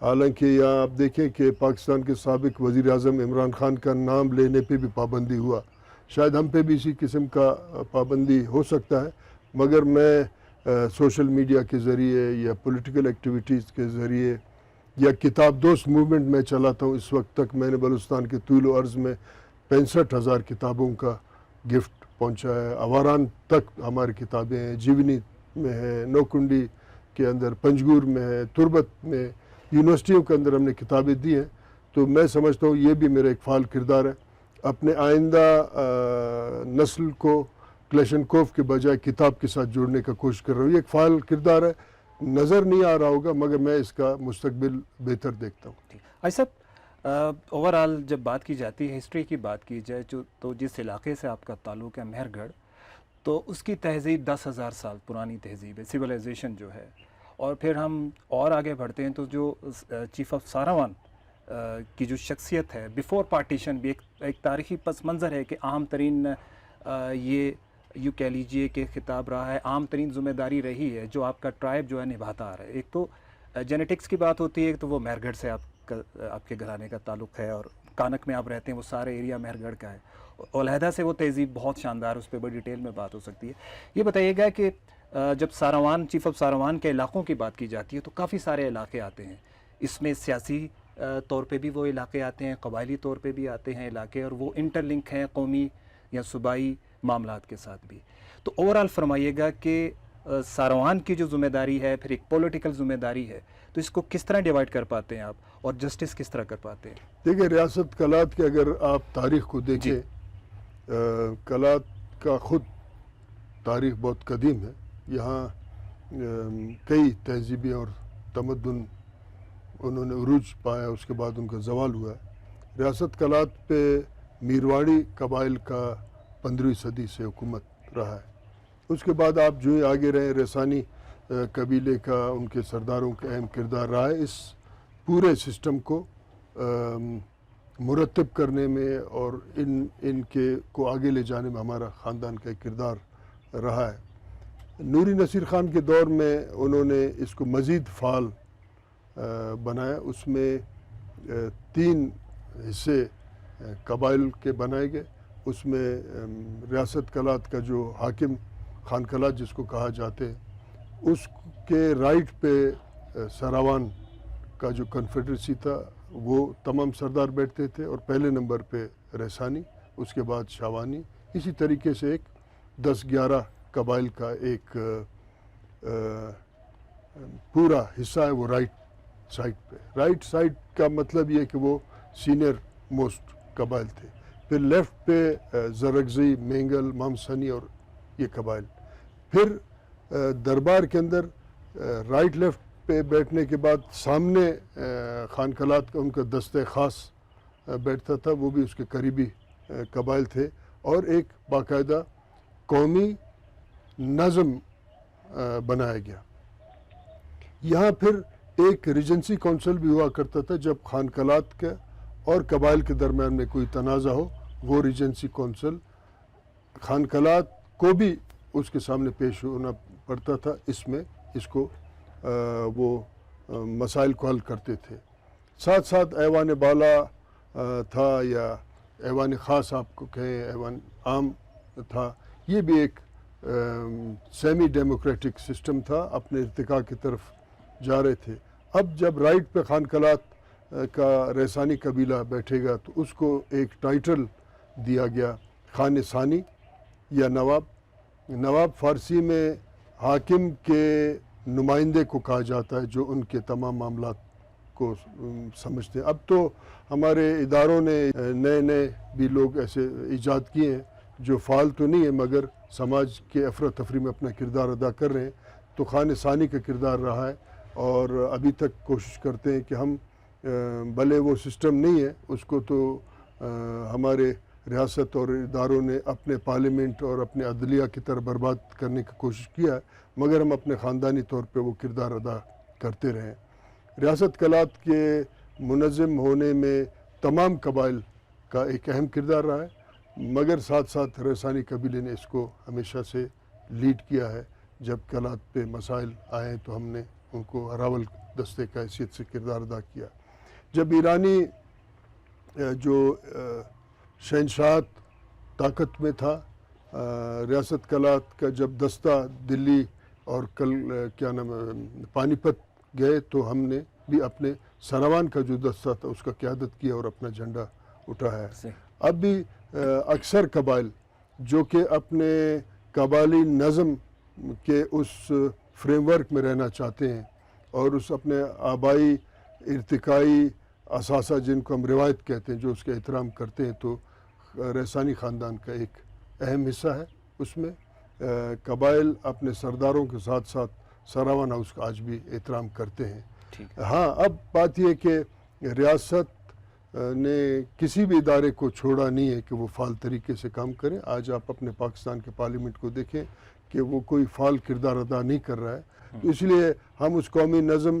حالانکہ یہاں آپ دیکھیں کہ پاکستان کے سابق وزیر اعظم عمران خان کا نام لینے پہ بھی پابندی ہوا، شاید ہم پہ بھی اسی قسم کا پابندی ہو سکتا ہے، مگر میں سوشل میڈیا کے ذریعے یا پولیٹیکل ایکٹیویٹیز کے ذریعے یا کتاب دوست موومنٹ میں چلاتا ہوں. اس وقت تک میں نے بلوچستان کے طول و عرض میں 65,000 کتابوں کا گفٹ پہنچا ہے. آواران تک ہماری کتابیں ہیں، جیونی میں ہے، نوکنڈی کے اندر، پنجگور میں ہے، تربت میں، یونیورسٹیوں کے اندر ہم نے کتابیں دی ہیں. تو میں سمجھتا ہوں یہ بھی میرا ایک فعال کردار ہے. اپنے آئندہ نسل کو کلیشنکوف کے بجائے کتاب کے ساتھ جوڑنے کا کوشش کر رہا ہوں. یہ ایک فعال کردار ہے، نظر نہیں آ رہا ہوگا مگر میں اس کا مستقبل بہتر دیکھتا ہوں. آج صاحب اوور آل جب بات کی جاتی ہے، ہسٹری کی بات کی جائے تو جس علاقے سے آپ کا تعلق ہے مہر گڑھ، تو اس کی تہذیب 10,000 سال پرانی تہذیب ہے، سویلائزیشن جو ہے. اور پھر ہم اور آگے بڑھتے ہیں تو جو چیف آف ساراوان کی جو شخصیت ہے بیفور پارٹیشن بھی ایک تاریخی پس منظر ہے کہ عام ترین یہ یوں کہہ لیجئے کہ خطاب رہا ہے، عام ترین ذمہ داری رہی ہے جو آپ کا ٹرائب جو ہے نبھاتا آ رہا ہے. ایک تو جینیٹکس کی بات ہوتی ہے تو وہ مہر گڑھ سے آپ کے گھرانے کا تعلق ہے، اور کانک میں آپ رہتے ہیں وہ سارے ایریا مہر گڑھ کا ہے. علیحدہ سے وہ تہذیب بہت شاندار، اس پہ بڑی ڈیٹیل میں بات ہو سکتی ہے. یہ بتائیے گا کہ جب ساراوان، چیف آف ساراوان کے علاقوں کی بات کی جاتی ہے تو کافی سارے علاقے آتے ہیں. اس میں سیاسی طور پہ بھی وہ علاقے آتے ہیں، قبائلی طور پہ بھی آتے ہیں علاقے، اور وہ انٹر لنک ہیں قومی یا صوبائی معاملات کے ساتھ بھی. تو اوورآل فرمائیے گا کہ ساروان کی جو ذمہ داری ہے، پھر ایک پولیٹیکل ذمہ داری ہے، تو اس کو کس طرح ڈیوائیڈ کر پاتے ہیں آپ، اور جسٹس کس طرح کر پاتے ہیں؟ دیکھیں، ریاست کلات کے اگر آپ تاریخ کو دیکھیں، کلات کا خود تاریخ بہت قدیم ہے. یہاں کئی تہذیبیں اور تمدن انہوں نے عروج پایا، اس کے بعد ان کا زوال ہوا ہے. ریاست کلات پہ میرواڑی قبائل کا 15ویں صدی سے حکومت رہا ہے. اس کے بعد آپ جو آگے رہے، ریسانی قبیلے کا، ان کے سرداروں کا اہم کردار رہا ہے اس پورے سسٹم کو مرتب کرنے میں، اور ان کے کو آگے لے جانے میں ہمارا خاندان کا ایک کردار رہا ہے. نوری نصیر خان کے دور میں انہوں نے اس کو مزید فعال بنایا. اس میں 3 حصے قبائل کے بنائے گئے. اس میں ریاست کلات کا جو حاکم، خان کلات جس کو کہا جاتے ہیں، اس کے رائٹ پہ ساراوان کا جو کنفیڈریسی تھا وہ تمام سردار بیٹھتے تھے، اور پہلے نمبر پہ ریسانی، اس کے بعد شاوانی. اسی طریقے سے ایک 10-11 قبائل کا ایک پورا حصہ ہے وہ رائٹ سائڈ پہ. رائٹ سائڈ کا مطلب یہ کہ وہ سینئر موسٹ قبائل تھے. پھر لیفٹ پہ زرگزی، مینگل، مامسنی اور یہ قبائل. پھر دربار کے اندر رائٹ لیفٹ پہ بیٹھنے کے بعد سامنے خان کلات کا ان کا دستہ خاص بیٹھتا تھا، وہ بھی اس کے قریبی قبائل تھے. اور ایک باقاعدہ قومی نظم بنایا گیا. یہاں پھر ایک ریجنسی کونسل بھی ہوا کرتا تھا. جب خان کلات کا اور قبائل کے درمیان میں کوئی تنازع ہو، وہ ریجنسی کونسل خان کلات کو بھی اس کے سامنے پیش ہونا پڑتا تھا. اس کو وہ مسائل کو حل کرتے تھے. ساتھ ساتھ ایوان بالا تھا، یا ایوان خاص آپ کو کہیں، ایوان عام تھا. یہ بھی ایک سیمی ڈیموکریٹک سسٹم تھا، اپنے ارتقاء کی طرف جا رہے تھے. اب جب رائٹ پہ خان کلات کا ریسانی قبیلہ بیٹھے گا تو اس کو ایک ٹائٹل دیا گیا، خان ثانی یا نواب. نواب فارسی میں حاکم کے نمائندے کو کہا جاتا ہے، جو ان کے تمام معاملات کو سمجھتے ہیں. اب تو ہمارے اداروں نے نئے بھی لوگ ایسے ایجاد کیے ہیں جو فعال تو نہیں ہیں مگر سماج کے افراتفری میں اپنا کردار ادا کر رہے ہیں. تو خان ثانی کا کردار رہا ہے، اور ابھی تک کوشش کرتے ہیں کہ ہم بھلے وہ سسٹم نہیں ہے، اس کو تو ہمارے ریاست اور اداروں نے اپنے پارلیمنٹ اور اپنے عدلیہ کی طرح برباد کرنے کی کوشش کیا ہے، مگر ہم اپنے خاندانی طور پہ وہ کردار ادا کرتے رہے. ریاست کلات کے منظم ہونے میں تمام قبائل کا ایک اہم کردار رہا ہے، مگر ساتھ ساتھ ریسانی قبیلے نے اس کو ہمیشہ سے لیڈ کیا ہے. جب کلات پہ مسائل آئے تو ہم نے ان کو اراول دستے کا حیثیت سے کردار ادا کیا. جب ایرانی جو شہنشاہت طاقت میں تھا، ریاست کلات کا جب دستہ دلی اور کیا نام ہے پانی پت گئے تو ہم نے بھی اپنے سنوان کا جو دستہ تھا اس کا قیادت کیا اور اپنا جھنڈا اٹھایا ہے. اب بھی اکثر قبائل جو کہ اپنے قبائلی نظم کے اس فریم ورک میں رہنا چاہتے ہیں اور اس اپنے آبائی ارتقائی اثاثہ جن کو ہم روایت کہتے ہیں جو اس کا احترام کرتے ہیں، تو رحسانی خاندان کا ایک اہم حصہ ہے. اس میں قبائل اپنے سرداروں کے ساتھ ساتھ ساراوان ہاؤس کا آج بھی احترام کرتے ہیں. ہاں، اب بات یہ کہ ریاست نے کسی بھی ادارے کو چھوڑا نہیں ہے کہ وہ فعال طریقے سے کام کریں. آج آپ اپنے پاکستان کے پارلیمنٹ کو دیکھیں کہ وہ کوئی فعال کردار ادا نہیں کر رہا ہے. تو اس لیے ہم اس قومی نظم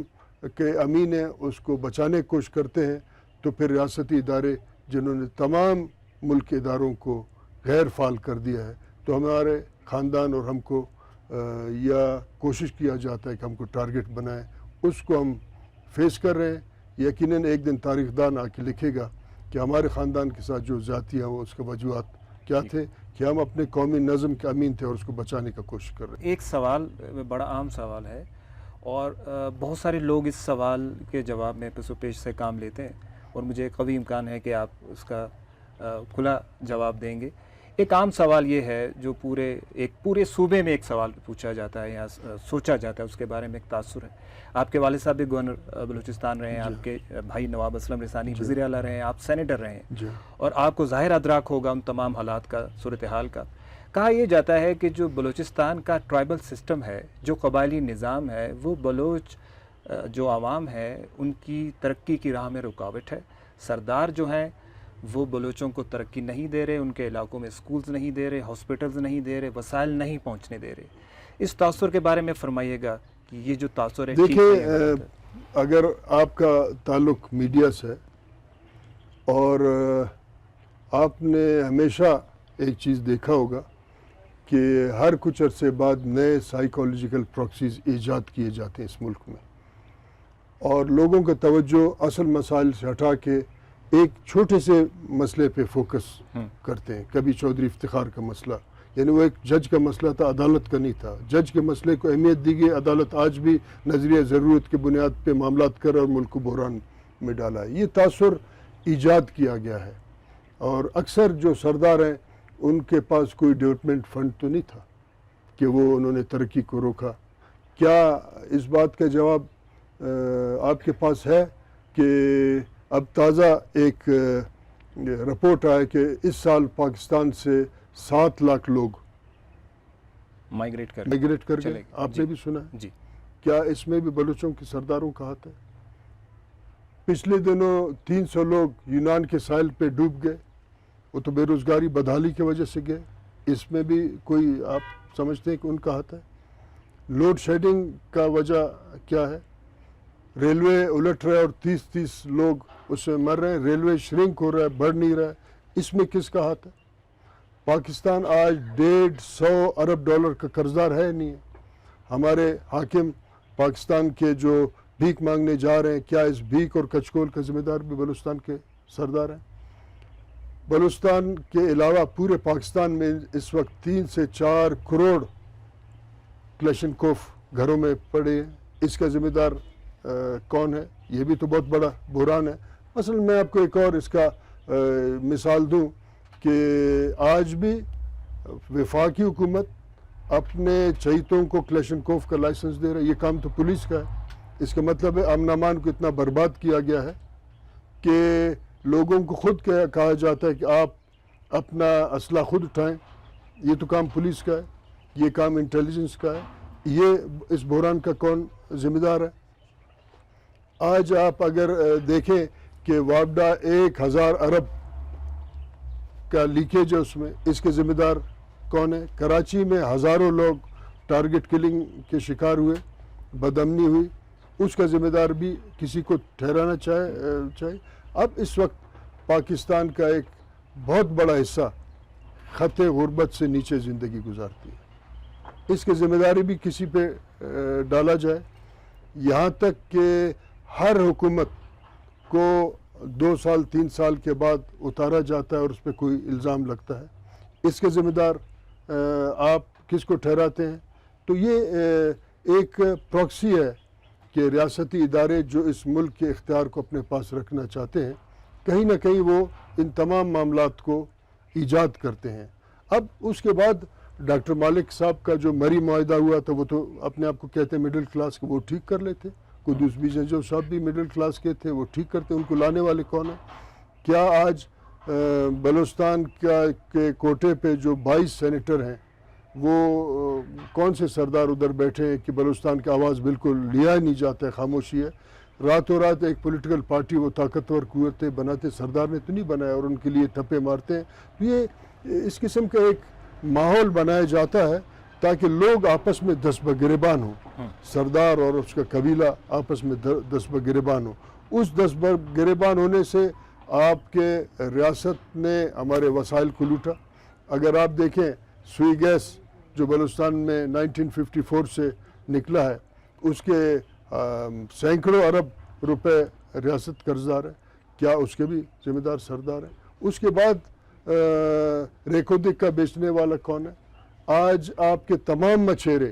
کے امین ہیں، اس کو بچانے کی کوشش کرتے ہیں. تو پھر ریاستی ادارے جنہوں نے تمام ملک کے اداروں کو غیر فعال کر دیا ہے، تو ہمارے خاندان اور ہم کو یا کوشش کیا جاتا ہے کہ ہم کو ٹارگٹ بنائیں، اس کو ہم فیس کر رہے ہیں. یقیناً ایک دن تاریخ دان آ کے لکھے گا کہ ہمارے خاندان کے ساتھ جو زیادتیاں ہوں اس کے وجوہات کیا تھے، کہ ہم اپنے قومی نظم کے امین تھے اور اس کو بچانے کا کوشش کر رہے ہیں. ایک سوال بڑا عام سوال ہے اور بہت سارے لوگ اس سوال کے جواب میں پس و پیش سے کام لیتے ہیں، اور مجھے قوی امکان ہے کہ آپ اس کا کھلا جواب دیں گے. ایک عام سوال یہ ہے جو پورے صوبے میں ایک سوال پوچھا جاتا ہے یا سوچا جاتا ہے، اس کے بارے میں ایک تاثر ہے. آپ کے والد صاحب بھی گورنر بلوچستان رہے ہیں، آپ کے بھائی نواب اسلم رسانی وزیر اعلیٰ رہے ہیں، آپ سینیٹر رہے ہیں، اور آپ کو ظاہر ادراک ہوگا ان تمام حالات کا، صورتحال کا. کہا یہ جاتا ہے کہ جو بلوچستان کا ٹرائبل سسٹم ہے، جو قبائلی نظام ہے، وہ بلوچ جو عوام ہے ان کی ترقی کی راہ میں رکاوٹ ہے. سردار جو ہیں وہ بلوچوں کو ترقی نہیں دے رہے، ان کے علاقوں میں سکولز نہیں دے رہے، ہاسپٹلز نہیں دے رہے، وسائل نہیں پہنچنے دے رہے. اس تاثر کے بارے میں فرمائیے گا کہ یہ جو تاثر ہے. دیکھیں، اگر آپ کا تعلق میڈیا سے ہے اور آپ نے ہمیشہ ایک چیز دیکھا ہوگا کہ ہر کچھ عرصے بعد نئے سائیکولوجیکل پراکسیز ایجاد کیے جاتے ہیں اس ملک میں، اور لوگوں کا توجہ اصل مسائل سے ہٹا کے ایک چھوٹے سے مسئلے پہ فوکس کرتے ہیں. کبھی چودھری افتخار کا مسئلہ، یعنی وہ ایک جج کا مسئلہ تھا، عدالت کا نہیں تھا. جج کے مسئلے کو اہمیت دی گئی، عدالت آج بھی نظریہ ضرورت کی بنیاد پہ معاملات کر اور ملک کو بحران میں ڈالا ہے. یہ تاثر ایجاد کیا گیا ہے، اور اکثر جو سردار ہیں ان کے پاس کوئی ڈیولپمنٹ فنڈ تو نہیں تھا کہ وہ انہوں نے ترقی کو روکا. کیا اس بات کا جواب آپ کے پاس ہے کہ اب تازہ ایک رپورٹ آیا کہ اس سال پاکستان سے 7 لاکھ لوگ مائیگریٹ کر گئے؟ آپ نے بھی سنا ہے. جی. کیا اس میں بھی بلوچوں کے سرداروں کا ہاتھ ہے؟ پچھلے دنوں 300 لوگ یونان کے ساحل پہ ڈوب گئے، وہ تو بے روزگاری بدحالی کی وجہ سے گئے. اس میں بھی کوئی آپ سمجھتے ہیں کہ ان کا ہاتھ ہے؟ لوڈ شیڈنگ کا وجہ کیا ہے؟ ریلوے الٹ رہا ہے اور 30 لوگ اس میں مر رہے ہیں. ریلوے شرنک ہو رہا ہے، بڑھ نہیں رہا ہے. اس میں کس کا ہاتھ ہے؟ پاکستان آج $150 ارب کا قرضدار ہے نہیں ہے. ہمارے حاکم پاکستان کے جو بھیک مانگنے جا رہے ہیں، کیا اس بھیک اور کچکول کا ذمہ دار بھی بلوچستان کے سردار ہیں؟ بلوچستان کے علاوہ پورے پاکستان میں اس وقت 3 سے 4 کروڑ کلیشنکوف گھروں میں پڑے ہیں. اس کا ذمہ دار کون ہے؟ یہ بھی تو بہت بڑا بحران ہے. مثلا میں آپ کو ایک اور اس کا مثال دوں کہ آج بھی وفاقی حکومت اپنے چہیتوں کو کلیشنکوف کا لائسنس دے رہا ہے. یہ کام تو پولیس کا ہے. اس کا مطلب ہے امن امان کو اتنا برباد کیا گیا ہے کہ لوگوں کو خود کہا جاتا ہے کہ آپ اپنا اسلحہ خود اٹھائیں. یہ تو کام پولیس کا ہے، یہ کام انٹیلیجنس کا ہے. یہ اس بحران کا کون ذمہ دار ہے؟ آج آپ اگر دیکھیں کہ وابڈا 1000 ارب کا لیکیج ہے، اس کے ذمہ دار کون ہے؟ کراچی میں ہزاروں لوگ ٹارگٹ کلنگ کے شکار ہوئے، بدامنی ہوئی. اس کا ذمہ دار بھی کسی کو ٹھہرانا چاہیے. اب اس وقت پاکستان کا ایک بہت بڑا حصہ خط غربت سے نیچے زندگی گزارتی ہے. اس کی ذمہ داری بھی کسی پہ ڈالا جائے. یہاں تک کہ ہر حکومت کو 2 سال 3 سال کے بعد اتارا جاتا ہے اور اس پہ کوئی الزام لگتا ہے. اس کے ذمہ دار آپ کس کو ٹھہراتے ہیں؟ تو یہ ایک پراکسی ہے کہ ریاستی ادارے جو اس ملک کے اختیار کو اپنے پاس رکھنا چاہتے ہیں کہیں نہ کہیں وہ ان تمام معاملات کو ایجاد کرتے ہیں. اب اس کے بعد ڈاکٹر مالک صاحب کا جو مری معاہدہ ہوا تھا وہ تو اپنے آپ کو کہتے ہیں مڈل کلاس کے، وہ ٹھیک کر لیتے. قدوس بی جو صاحب بھی مڈل کلاس کے تھے، وہ ٹھیک کرتے. ان کو لانے والے کون ہیں؟ کیا آج بلوچستان کے کوٹے پہ جو 22 سینیٹر ہیں وہ کون سے سردار ادھر بیٹھے ہیں کہ بلوچستان کی آواز بالکل لیا ہی نہیں جاتا ہے، خاموشی ہے. راتوں رات ایک پولیٹیکل پارٹی وہ طاقتور قوتیں بناتے، سردار نے تو نہیں بنایا، اور ان کے لیے ٹھپے مارتے ہیں. یہ اس قسم کا ایک ماحول بنایا جاتا ہے تاکہ لوگ آپس میں دست بگریبان ہوں، سردار اور اس کا قبیلہ آپس میں دست بگریبان ہوں. اس دست بگریبان ہونے سے آپ کے ریاست نے ہمارے وسائل کو لوٹا. اگر آپ دیکھیں سوئی گیس جو بلوچستان میں 1954 سے نکلا ہے، اس کے سینکڑوں ارب روپے ریاست قرض دار ہے. کیا اس کے بھی ذمہ دار سردار ہیں؟ اس کے بعد ریکودک کا بیچنے والا کون ہے؟ آج آپ کے تمام مچھیرے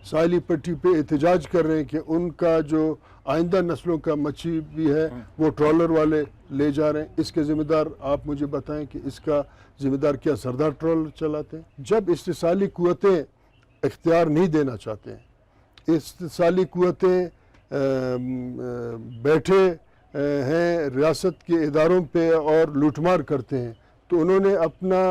ساحلی پٹی پہ احتجاج کر رہے ہیں کہ ان کا جو آئندہ نسلوں کا مچھی بھی ہے وہ ٹرالر والے لے جا رہے ہیں. اس کے ذمہ دار آپ مجھے بتائیں کہ اس کا ذمہ دار کیا سردار ٹرالر چلاتے ہیں؟ جب استثالی قوتیں اختیار نہیں دینا چاہتے ہیں، استثالی قوتیں بیٹھے ہیں ریاست کے اداروں پہ اور لوٹ مار کرتے ہیں، تو انہوں نے اپنا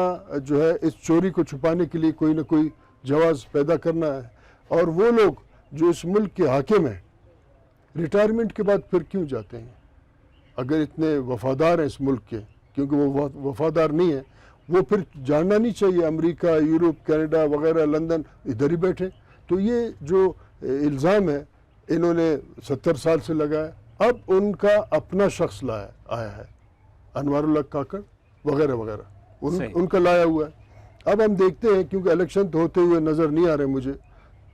جو ہے اس چوری کو چھپانے کے لیے کوئی نہ کوئی جواز پیدا کرنا ہے. اور وہ لوگ جو اس ملک کے حاکم ہیں ریٹائرمنٹ کے بعد پھر کیوں جاتے ہیں؟ اگر اتنے وفادار ہیں اس ملک کے، کیونکہ وہ وفادار نہیں ہیں، وہ پھر جاننا نہیں چاہیے امریکہ، یورپ، کینیڈا وغیرہ، لندن ادھر ہی بیٹھے. تو یہ جو الزام ہے انہوں نے 70 سال سے لگایا. اب ان کا اپنا شخص آیا ہے، انوار اللہ کاکڑ وغیرہ وغیرہ، ان کا لایا ہوا ہے. اب ہم دیکھتے ہیں، کیونکہ الیکشن تو ہوتے ہوئے نظر نہیں آ رہے مجھے،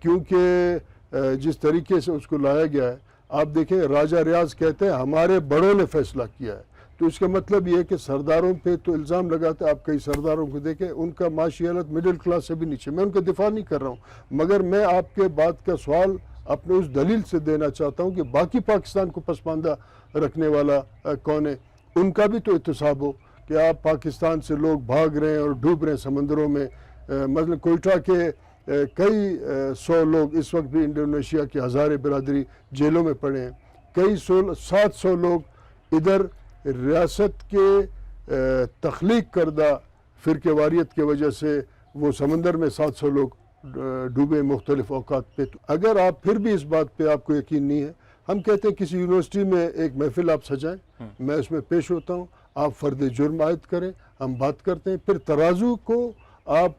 کیونکہ جس طریقے سے اس کو لایا گیا ہے. آپ دیکھیں راجہ ریاض کہتے ہیں ہمارے بڑوں نے فیصلہ کیا ہے. تو اس کا مطلب یہ ہے کہ سرداروں پہ تو الزام لگاتے ہیں. آپ کئی سرداروں کو دیکھیں، ان کا معاشی حالت مڈل کلاس سے بھی نیچے. میں ان کا دفاع نہیں کر رہا ہوں، مگر میں آپ کے بات کا سوال اپنے اس دلیل سے دینا چاہتا ہوں کہ باقی پاکستان کو پسماندہ رکھنے والا کون ہے. ان کا بھی تو احتساب ہو کہ آپ پاکستان سے لوگ بھاگ رہے ہیں اور ڈوب رہے ہیں سمندروں میں. مثلا کوئٹہ کے کئی 100 لوگ اس وقت بھی انڈونیشیا کی ہزارے برادری جیلوں میں پڑے ہیں. کئی 700 لوگ ادھر ریاست کے تخلیق کردہ فرقے واریت کی وجہ سے وہ سمندر میں 700 لوگ ڈوبے مختلف اوقات پہ. اگر آپ پھر بھی اس بات پہ آپ کو یقین نہیں ہے، ہم کہتے ہیں کسی یونیورسٹی میں ایک محفل آپ سجائیں، میں اس میں پیش ہوتا ہوں، آپ فرد جرم عائد کریں، ہم بات کرتے ہیں، پھر ترازو کو آپ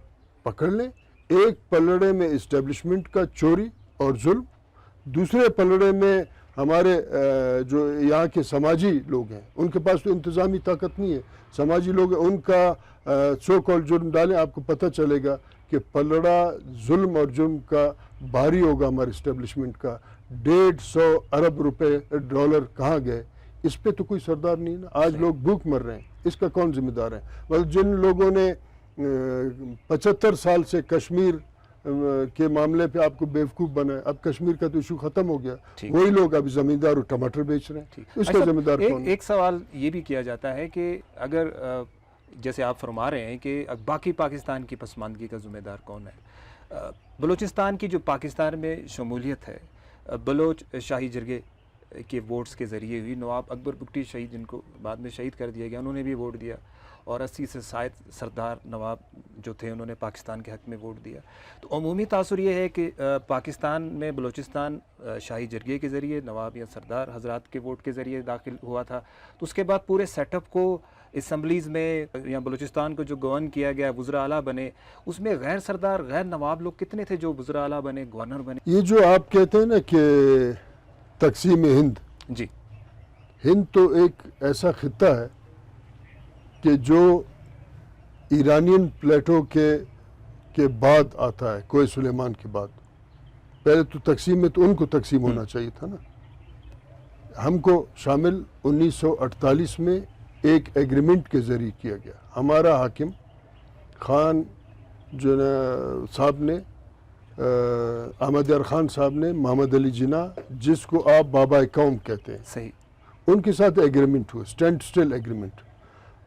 پکڑ لیں. ایک پلڑے میں اسٹیبلشمنٹ کا چوری اور ظلم، دوسرے پلڑے میں ہمارے جو یہاں کے سماجی لوگ ہیں، ان کے پاس تو انتظامی طاقت نہیں ہے. سماجی لوگ ان کا سو کال جرم ڈالیں، آپ کو پتہ چلے گا کہ پلڑا ظلم اور جرم کا بھاری ہوگا ہمارے اسٹیبلشمنٹ کا. 150 ارب روپے ڈالر کہاں گئے؟ اس پہ تو کوئی سردار نہیں نا. آج لوگ بھوک مر رہے ہیں، اس کا کون ذمہ دار ہے؟ مطلب جن لوگوں نے 75 سال سے کشمیر کے معاملے پہ آپ کو بیوقوف بنا ہے، اب کشمیر کا تو ایشو ختم ہو گیا، وہی لوگ اب زمیندار اور ٹماٹر بیچ رہے ہیں. اس کا ذمہ دار کون ہے؟ ایک سوال یہ بھی کیا جاتا ہے کہ اگر جیسے آپ فرما رہے ہیں کہ باقی پاکستان کی پسماندگی کا ذمہ دار کون ہے؟ بلوچستان کی جو پاکستان میں شمولیت ہے، بلوچ شاہی جرگے کے ووٹس کے ذریعے ہوئی. نواب اکبر بگٹی شہید، جن کو بعد میں شہید کر دیا گیا، انہوں نے بھی ووٹ دیا، اور 80 سے زائد سردار نواب جو تھے انہوں نے پاکستان کے حق میں ووٹ دیا. تو عمومی تاثر یہ ہے کہ پاکستان میں بلوچستان شاہی جرگے کے ذریعے نواب یا سردار حضرات کے ووٹ کے ذریعے داخل ہوا تھا. تو اس کے بعد پورے سیٹ اپ کو اسمبلیز میں یا بلوچستان کو جو گورن کیا گیا، وزراء اعلیٰ بنے، اس میں غیر سردار غیر نواب لوگ کتنے تھے جو وزراء اعلیٰ بنے، گورنر بنے؟ یہ جو آپ کہتے ہیں نا کہ تقسیم ہند، جی، ہند تو ایک ایسا خطہ ہے کہ جو ایرانین پلیٹو کے بعد آتا ہے، کوہ سلیمان کے بعد. پہلے تو تقسیم میں تو ان کو تقسیم ہونا چاہیے تھا نا. ہم کو شامل 1948 میں ایک ایگریمنٹ کے ذریعے کیا گیا. ہمارا حاکم خان جو صاحب نے احمد یار خان صاحب نے محمد علی جناح جس کو آپ بابا قوم کہتے ہیں صحیح, ان کے ساتھ ایگریمنٹ ہوا, اسٹینڈ اسٹل ایگریمنٹ.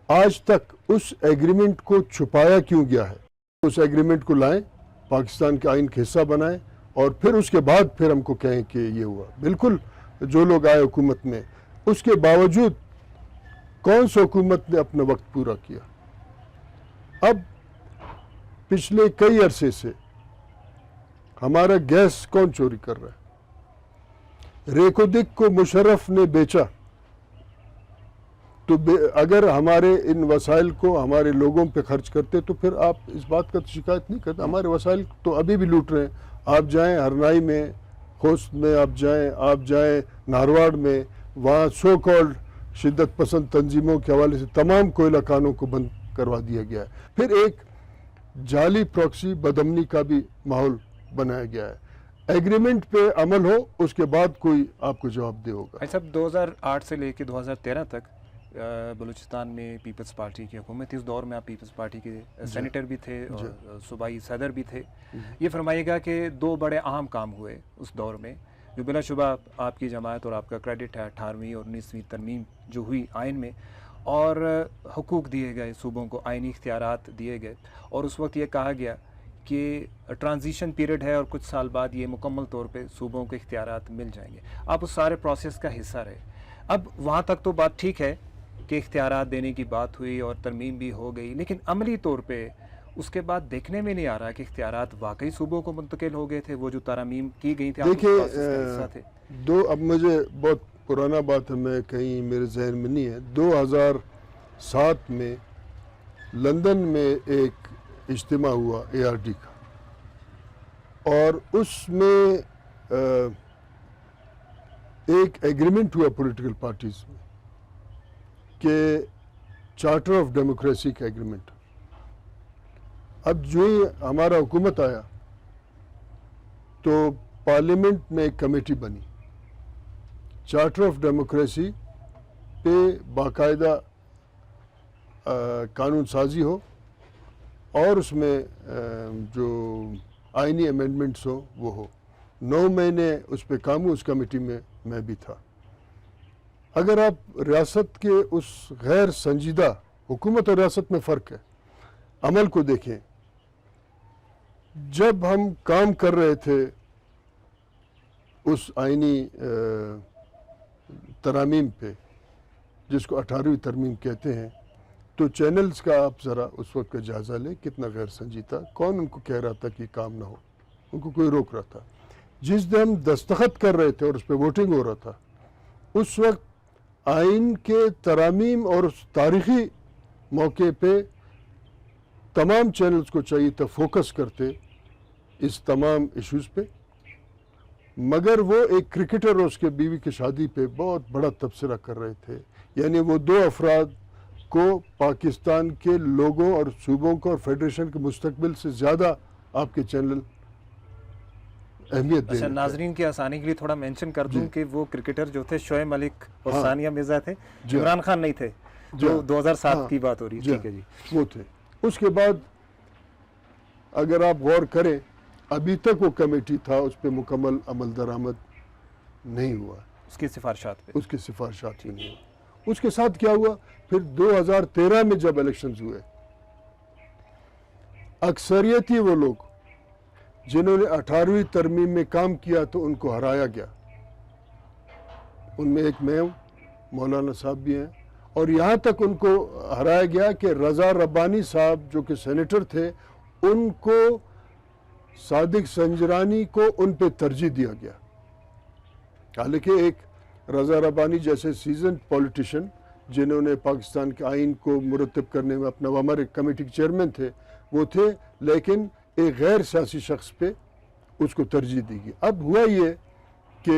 آج تک اس ایگریمنٹ کو چھپایا کیوں گیا ہے؟ اس ایگریمنٹ کو لائیں, پاکستان کے آئین کا حصہ بنائیں, اور پھر اس کے بعد پھر ہم کو کہیں کہ یہ ہوا. بالکل جو لوگ آئے حکومت میں, اس کے باوجود کون سی حکومت نے اپنا وقت پورا کیا؟ اب پچھلے کئی عرصے سے ہمارا گیس کون چوری کر رہا ہے؟ ریکودک کو مشرف نے بیچا. تو اگر ہمارے ان وسائل کو ہمارے لوگوں پہ خرچ کرتے تو پھر آپ اس بات کا شکایت نہیں کرتے. ہمارے وسائل تو ابھی بھی لوٹ رہے ہیں. آپ جائیں ہرنائی میں, خوست میں, آپ جائیں نہرواڑ میں, وہاں سو کالڈ شدت پسند تنظیموں کے حوالے سے تمام کوئلہ کانوں کو بند کروا دیا گیا ہے. پھر ایک جعلی پراکسی بدامنی کا بھی ماحول بنایا گیا ہے. ایگریمنٹ پہ عمل ہو, اس کے بعد کوئی آپ کو جواب دہ ہوگا. ایسا 2008 سے لے کے 2013 تک بلوچستان میں پیپلز پارٹی کی حکومت تھی. اس دور میں آپ پیپلز پارٹی کے سینیٹر بھی تھے اور صوبائی صدر بھی تھے. یہ فرمائیے گا کہ دو بڑے اہم کام ہوئے اس دور میں جو بلا شبہ آپ کی جماعت اور آپ کا کریڈٹ ہے. 18ویں اور 19ویں ترمیم جو ہوئی آئین میں, اور حقوق دیے گئے صوبوں کو, آئینی اختیارات دیے گئے, اور اس وقت یہ کہا گیا کہ ٹرانزیشن پیریڈ ہے اور کچھ سال بعد یہ مکمل طور پہ صوبوں کے اختیارات مل جائیں گے. آپ اس سارے پروسیس کا حصہ رہے. اب وہاں تک تو بات ٹھیک ہے کہ اختیارات دینے کی بات ہوئی اور ترمیم بھی ہو گئی, لیکن عملی طور پہ اس کے بعد دیکھنے میں نہیں آ رہا کہ اختیارات واقعی صوبوں کو منتقل ہو گئے تھے. وہ جو ترامیم کی گئی تھی دیکھیے اب مجھے بہت پرانا بات ہے, میں کہیں میرے ذہن میں نہیں ہے. 2007 میں لندن میں ایک اجتماع ہوا ARD کا, اور اس میں ایک ایگریمنٹ ہوا پولیٹیکل پارٹیز میں کہ چارٹر آف ڈیموکریسی کا ایگریمنٹ. اب جو ہی ہمارا حکومت آیا تو پارلیمنٹ میں ایک کمیٹی بنی, چارٹر آف ڈیموکریسی پہ باقاعدہ قانون سازی ہو, اور اس میں جو آئینی امینڈمنٹس ہو وہ ہو. 9 مہینے اس پہ کام ہوا. اس کمیٹی میں بھی تھا. اگر آپ ریاست کے اس غیر سنجیدہ, حکومت اور ریاست میں فرق ہے, عمل کو دیکھیں. جب ہم کام کر رہے تھے اس آئینی ترامیم پہ, جس کو 18ویں ترمیم کہتے ہیں, تو چینلز کا آپ ذرا اس وقت کا جائزہ لیں کتنا غیر سنجیدہ. کون ان کو کہہ رہا تھا کہ کام نہ ہو؟ ان کو کوئی روک رہا تھا. جس دن ہم دستخط کر رہے تھے اور اس پہ ووٹنگ ہو رہا تھا, اس وقت آئین کے ترامیم اور اس تاریخی موقع پہ تمام چینلز کو چاہیے تھا فوکس کرتے اس تمام ایشوز پہ, مگر وہ ایک کرکٹر اور اس کے بیوی کی شادی پہ بہت بڑا تبصرہ کر رہے تھے. یعنی وہ دو افراد کو پاکستان کے لوگوں اور صوبوں کو اور فیڈریشن کے مستقبل سے زیادہ آپ کے چینل اہمیت دے رہے تھے. ناظرین کی آسانی کے لیے تھوڑا مینشن کر دوں کہ وہ کرکٹر جو تھے شعیب ملک اور ثانیہ مرزا تھے, عمران خان نہیں تھے, جو 2007 کی بات ہو رہی ہے. ٹھیک ہے جی, وہ تھے. اس کے بعد اگر آپ غور کریں, ابھی تک وہ کمیٹی تھا, اس پہ مکمل عمل درآمد نہیں ہوا. اس کی سفارشات پہ, اس کی سفارشات میں نہیں ہوا. اس کے ساتھ کیا ہوا پھر 2013 میں جب الیکشنز ہوئے, اکثریتی وہ لوگ جنہوں نے 18ویں ترمیم میں کام کیا تو ان کو ہرایا گیا. ان میں ایک میں ہوں, مولانا صاحب بھی ہیں, اور یہاں تک ان کو ہرایا گیا کہ رضا ربانی صاحب جو کہ سینیٹر تھے, ان کو صادق سنجرانی کو ان پہ ترجیح دیا گیا. حالانکہ ایک رضا ربانی جیسے سیزنڈ پولیٹیشین جنہوں نے پاکستان کے آئین کو مرتب کرنے میں اپنا, ہمارے کمیٹی کے چیئرمین تھے وہ تھے, لیکن ایک غیر سیاسی شخص پہ اس کو ترجیح دی گئی. اب ہوا یہ کہ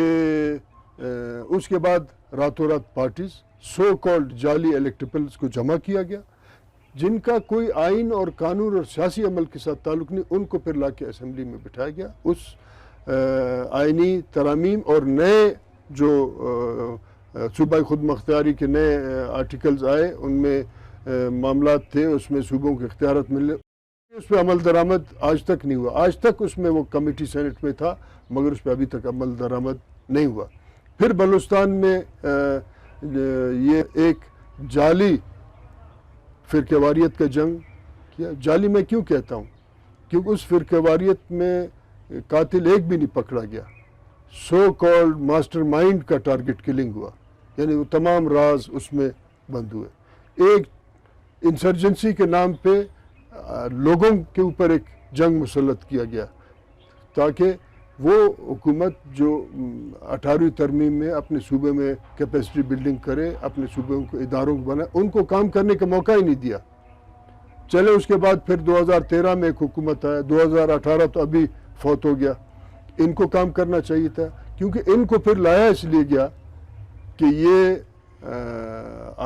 اس کے بعد راتوں رات پارٹیز, سو کالڈ جعلی الیکٹیبلز کو جمع کیا گیا, جن کا کوئی آئین اور قانون اور سیاسی عمل کے ساتھ تعلق نہیں, ان کو پھر لا کے اسمبلی میں بٹھایا گیا. اس آئینی ترامیم اور نئے جو صوبائی خود مختاری کے نئے آرٹیکلز آئے، ان میں معاملات تھے، اس میں صوبوں کے اختیارات ملے، اس پہ عمل درآمد آج تک نہیں ہوا. آج تک اس میں وہ کمیٹی سینٹ میں تھا مگر اس پہ ابھی تک عمل درآمد نہیں ہوا. پھر بلوچستان میں یہ ایک جعلی فرقہ واریت کا جنگ کیا. جعلی میں کیوں کہتا ہوں؟ کیونکہ اس فرقہ واریت میں قاتل ایک بھی نہیں پکڑا گیا. سو کالڈ ماسٹر مائنڈ کا ٹارگٹ کلنگ ہوا، یعنی وہ تمام راز اس میں بند ہوئے. ایک انسرجنسی کے نام پہ لوگوں کے اوپر ایک جنگ مسلط کیا گیا تاکہ وہ حکومت جو 18ویں ترمیم میں اپنے صوبے میں کیپیسٹی بلڈنگ کرے، اپنے صوبوں کو اداروں کو بنائے، ان کو کام کرنے کا موقع ہی نہیں دیا. چلے اس کے بعد پھر 2013 میں ایک حکومت آیا، 2018 تو ابھی فوت ہو گیا. ان کو کام کرنا چاہیے تھا، کیونکہ ان کو پھر لایا اس لیے گیا کہ یہ